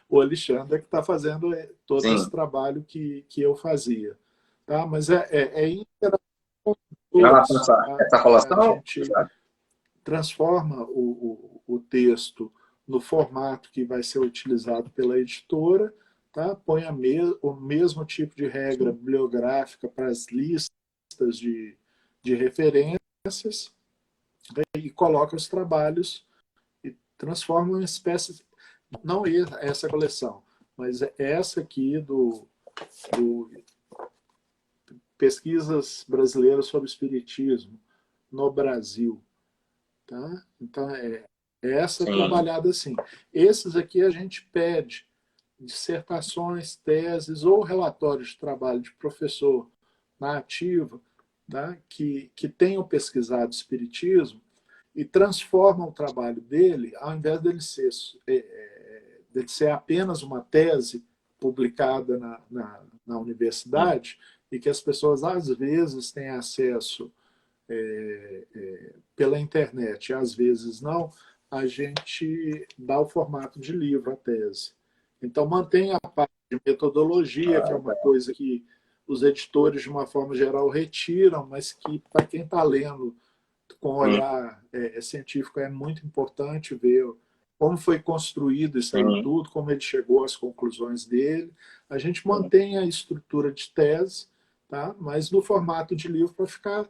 o Alexandre é que está fazendo todo esse trabalho que eu fazia. Tá? Mas é interação com todos. Essa relação? A gente transforma o texto no formato que vai ser utilizado pela editora, tá? Põe o mesmo tipo de regra bibliográfica para as listas de referências, e coloca os trabalhos e transforma uma espécie, não essa coleção, mas essa aqui do Pesquisas Brasileiras sobre Espiritismo no Brasil. Tá? Então, essa trabalhada assim. Esses aqui a gente pede dissertações, teses ou relatórios de trabalho de professor na ativa, tá? que tenham pesquisado espiritismo e transformam o trabalho dele, ao invés dele ser apenas uma tese publicada na universidade, e que as pessoas às vezes têm acesso pela internet, e às vezes não, a gente dá o formato de livro, a tese. Então, mantém a parte de metodologia, que é uma coisa que os editores, de uma forma geral, retiram, mas que, para quem está lendo com olhar científico, é muito importante ver como foi construído isso aí tudo, como ele chegou às conclusões dele. A gente mantém a estrutura de tese, tá? Mas no formato de livro, para ficar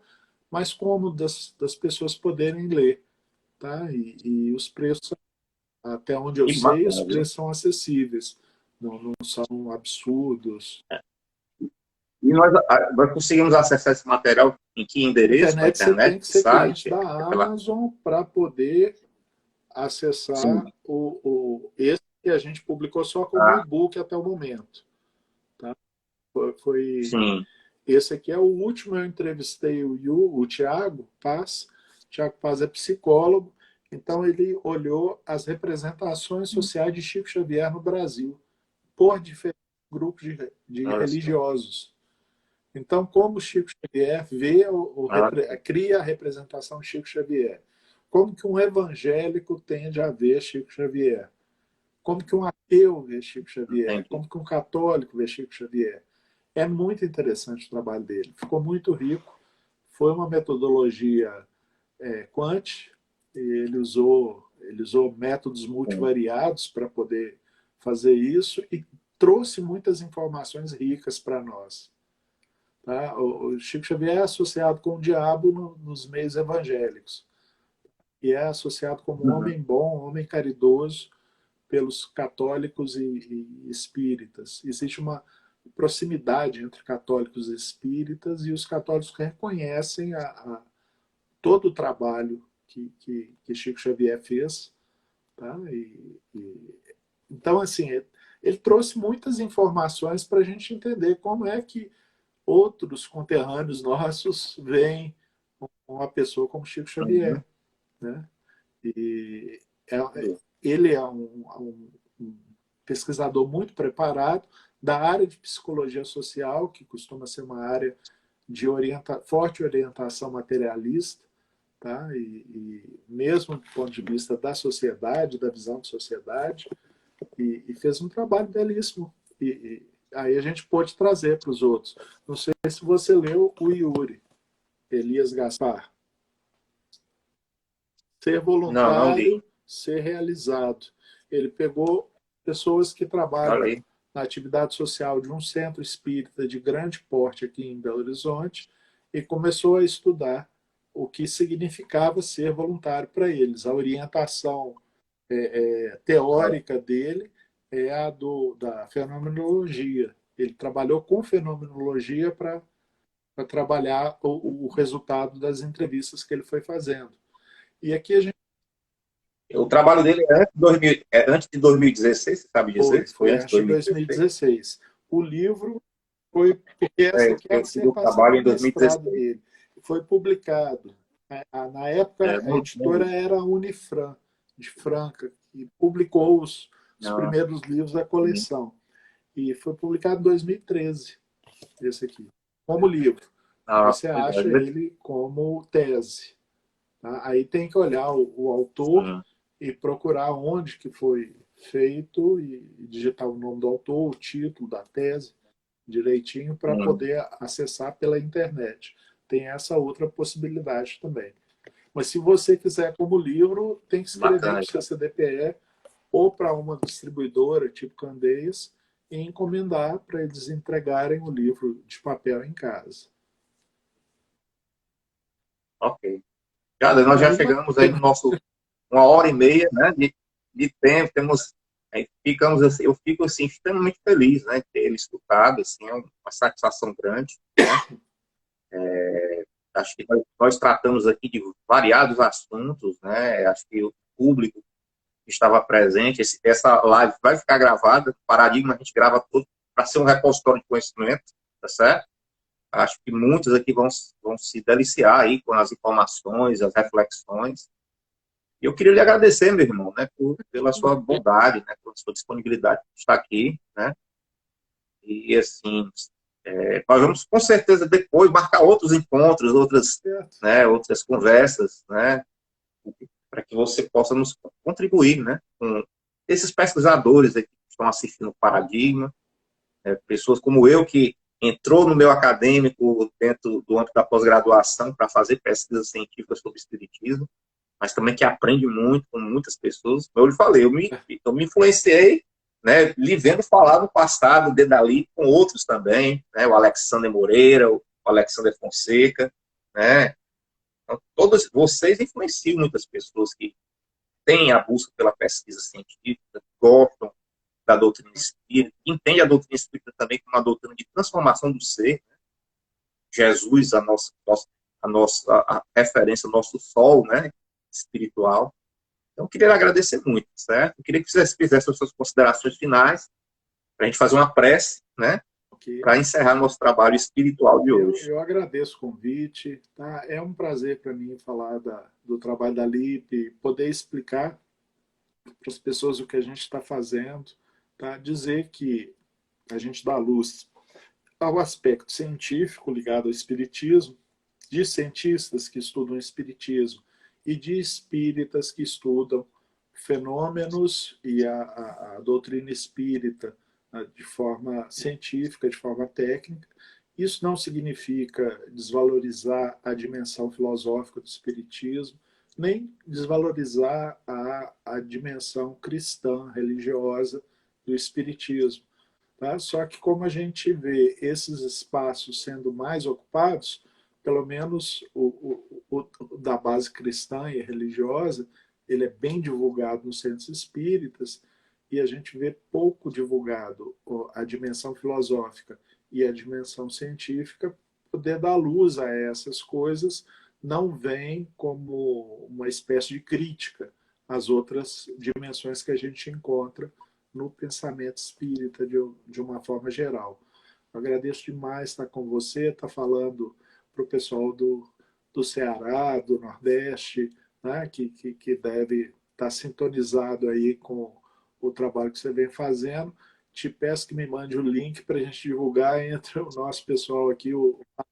mais cômodo das pessoas poderem ler. Tá? E os preços, até onde eu Que sei, os bacana, viu? preços são acessíveis, não são absurdos. E nós conseguimos acessar esse material em que Na endereço? Na internet você tem internet, que ser cliente site? da Amazon para poder acessar Sim. esse que a gente publicou só como Ah, e-book até o momento. Tá? Foi, sim. esse aqui é o último, eu entrevistei o Tiago Paz. O Tiago Paz é psicólogo, então ele olhou as representações sociais de Chico Xavier no Brasil, por diferentes grupos de Olha só. religiosos. Então, como Chico Xavier vê Ah, cria a representação de Chico Xavier? Como que um evangélico tende a ver Chico Xavier? Como que um ateu vê Chico Xavier? entendi. Como que um católico vê Chico Xavier? É muito interessante o trabalho dele. Ficou muito rico. Foi uma metodologia quant. Ele usou métodos Sim. multivariados para poder fazer isso e trouxe muitas informações ricas para nós. Tá? O Chico Xavier é associado com o diabo nos meios evangélicos e é associado como um Uhum. homem bom, um homem caridoso pelos católicos e espíritas. Existe uma proximidade entre católicos e espíritas e os católicos reconhecem todo o trabalho que Chico Xavier fez. Tá? Então, assim, ele trouxe muitas informações para a gente entender como é que outros conterrâneos nossos veem uma pessoa como Chico Uhum. Xavier. Né? E ele é um pesquisador muito preparado da área de psicologia social, que costuma ser uma área de forte orientação materialista, tá? E mesmo do ponto de vista da sociedade, da visão de sociedade, e fez um trabalho belíssimo. Aí a gente pode trazer para os outros. Não sei se você leu o Yuri, Elias Gaspar. Ser Não, não li. voluntário, ser realizado. Ele pegou pessoas que Olha trabalham aí. na atividade social de um centro espírita de grande porte aqui em Belo Horizonte e começou a estudar o que significava ser voluntário para eles. A orientação teórica dele é a da fenomenologia. Ele trabalhou com fenomenologia para trabalhar o resultado das entrevistas que ele foi fazendo. E aqui a gente O trabalho dele é antes de 2016, você sabe dizer? Se foi foi antes de antes de 2016? 2016. O livro foi, porque essa aqui é a Eu fiz o dissertação trabalho de em mestrado 2016. dele. Foi publicado. Na época, a Não editora li. era a Unifran, de Franca, que publicou os Não. primeiros livros da Sim. coleção. E foi publicado em 2013, esse aqui, como livro. Ah, Você pois acha é. ele como tese. Tá? Aí tem que olhar o autor Sim. e procurar onde que foi feito e digitar o nome do autor, o título da tese, direitinho, para Sim. poder acessar pela internet. Tem essa outra possibilidade também. Mas se você quiser como livro, tem que escrever Bacana. para o seu CDPE ou para uma distribuidora, tipo Candeias, e encomendar para eles entregarem o livro de papel em casa. Ok. Cara, nós já Aí nós chegamos aí no nosso 1 hora e meia, né, de tempo. Aí ficamos assim, eu fico assim extremamente feliz, né, de ter ele escutado, assim, é uma satisfação grande, né. Acho que nós tratamos aqui de variados assuntos, né. Acho que o público que estava presente, essa live vai ficar gravada. O Paradigma a gente grava tudo para ser um repositório de conhecimento, tá certo? Acho que muitos aqui vão se deliciar aí com as informações, as reflexões. E eu queria lhe agradecer, meu irmão, né, pela sua bondade, né, pela sua disponibilidade de estar aqui, né, e assim, Nós vamos, com certeza, depois marcar outros encontros, outras, Certo. né, outras conversas, né, para que você possa nos contribuir, né, com esses pesquisadores aqui que estão assistindo o Paradigma, pessoas como eu, que entrou no meio acadêmico dentro do âmbito da pós-graduação para fazer pesquisas científicas sobre espiritismo, mas também que aprende muito com muitas pessoas. Como eu lhe falei, eu me influenciei, né, lhe vendo falar no passado, Dedali, com outros também, né, o Alexander Moreira, o Alexander Fonseca, né, então, todos vocês influenciam muitas pessoas que têm a busca pela pesquisa científica, gostam da doutrina espírita, entende a doutrina espírita também como uma doutrina de transformação do ser, né? Jesus, a referência, o nosso sol, né, espiritual. Então, eu queria lhe agradecer muito, certo? Eu queria que você fizesse as suas considerações finais, para a gente fazer uma prece, né, Ok. para encerrar nosso trabalho espiritual de hoje. Eu agradeço o convite. Tá? É um prazer para mim falar do trabalho da LIP, poder explicar para as pessoas o que a gente está fazendo, tá? Dizer que a gente dá luz ao aspecto científico ligado ao espiritismo, de cientistas que estudam espiritismo e de espíritas que estudam fenômenos e a doutrina espírita de forma científica, de forma técnica. Isso não significa desvalorizar a dimensão filosófica do espiritismo, nem desvalorizar a dimensão cristã, religiosa do espiritismo. Tá? Só que como a gente vê esses espaços sendo mais ocupados, pelo menos o da base cristã e religiosa, ele é bem divulgado nos centros espíritas, e a gente vê pouco divulgado a dimensão filosófica e a dimensão científica. Poder dar luz a essas coisas não vem como uma espécie de crítica às outras dimensões que a gente encontra no pensamento espírita de uma forma geral. Eu agradeço demais estar com você, estar falando para o pessoal do Ceará, do Nordeste, né, que deve estar sintonizado aí com o trabalho que você vem fazendo. Te peço que me mande o link para a gente divulgar entre o nosso pessoal aqui, o Com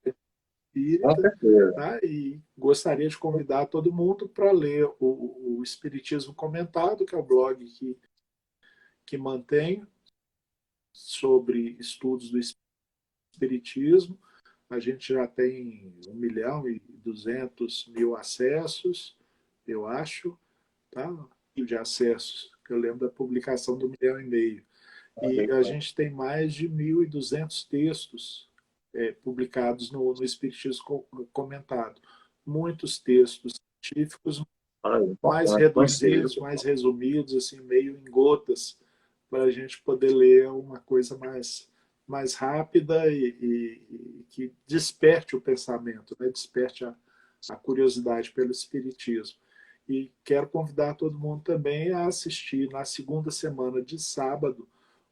Espírita, certeza. tá? E gostaria de convidar todo mundo para ler o Espiritismo Comentado, que é o blog que mantém sobre estudos do espiritismo. A gente já tem 1.200.000 acessos, eu acho, tá? De acessos. Eu lembro da publicação do 1,5 milhão. E a gente tem mais de 1.200 textos publicados no Espiritismo Comentado. Muitos textos científicos Olha, mais importante conhecer. reduzidos, mais resumidos, assim, meio em gotas, para a gente poder ler uma coisa mais rápida e que desperte o pensamento, né? Desperte a curiosidade pelo espiritismo. E quero convidar todo mundo também a assistir na segunda semana de sábado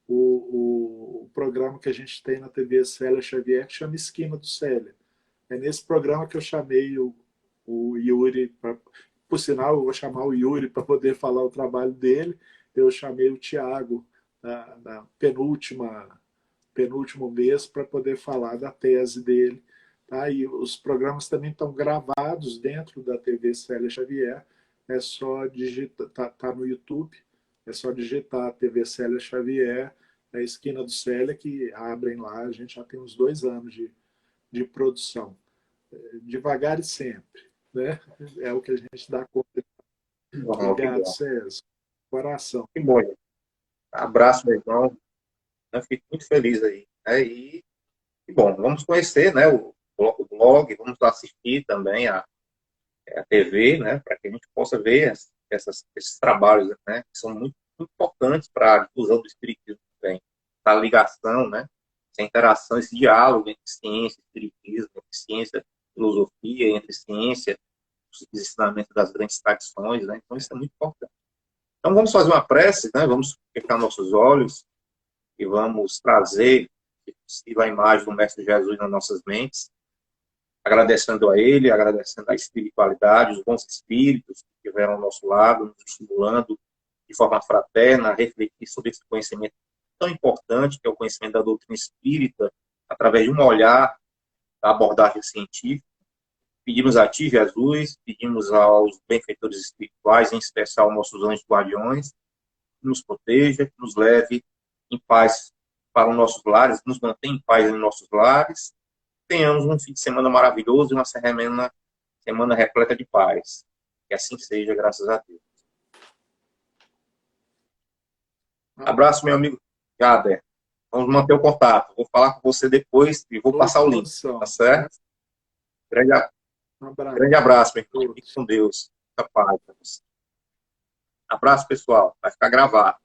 o programa que a gente tem na TV Célia Xavier, que chama Esquina do Célia. É nesse programa que eu chamei o Yuri, por sinal, eu vou chamar o Yuri para poder falar o trabalho dele. Eu chamei o Tiago na penúltimo mês para poder falar da tese dele. Tá? E os programas também estão gravados dentro da TV Célia Xavier. É só digitar, tá no YouTube, é só digitar a TV Célia Xavier, a esquina do Célia, que abrem lá. A gente já tem uns 2 anos de produção. Devagar e sempre. Né? É o que a gente dá conta. Bom, que Obrigado, bom. César. Coração. Que bom, gente. Abraço, meu irmão. Eu fico muito feliz aí. E bom, vamos conhecer, né, o blog, vamos assistir também a TV, né, para que a gente possa ver esses trabalhos, né, que são muito, muito importantes para a difusão do espiritismo também, a ligação, né, essa interação, esse diálogo entre ciência e espiritismo, entre ciência e filosofia, entre ciência e os ensinamentos das grandes tradições, né, então isso é muito importante. Então vamos fazer uma prece, né, vamos fechar nossos olhos e vamos trazer, se possível, a imagem do Mestre Jesus nas nossas mentes, agradecendo a Ele, agradecendo a espiritualidade, os bons espíritos que estiveram ao nosso lado, nos estimulando de forma fraterna a refletir sobre esse conhecimento tão importante, que é o conhecimento da doutrina espírita, através de um olhar da abordagem científica. Pedimos a Ti, Jesus, pedimos aos benfeitores espirituais, em especial nossos anjos guardiões, que nos proteja, que nos leve em paz para os nossos lares, nos mantenha em paz em nossos lares. Tenhamos um fim de semana maravilhoso e uma semana repleta de paz. Que assim seja, graças a Deus. Abraço, meu amigo Jader. Vamos manter o contato. Vou falar com você depois e vou Estou à passar o link. disposição, Tá certo? Um abraço. Grande abraço, meu irmão. Fique com Deus. Fica paz. Abraço, pessoal. Vai ficar gravado.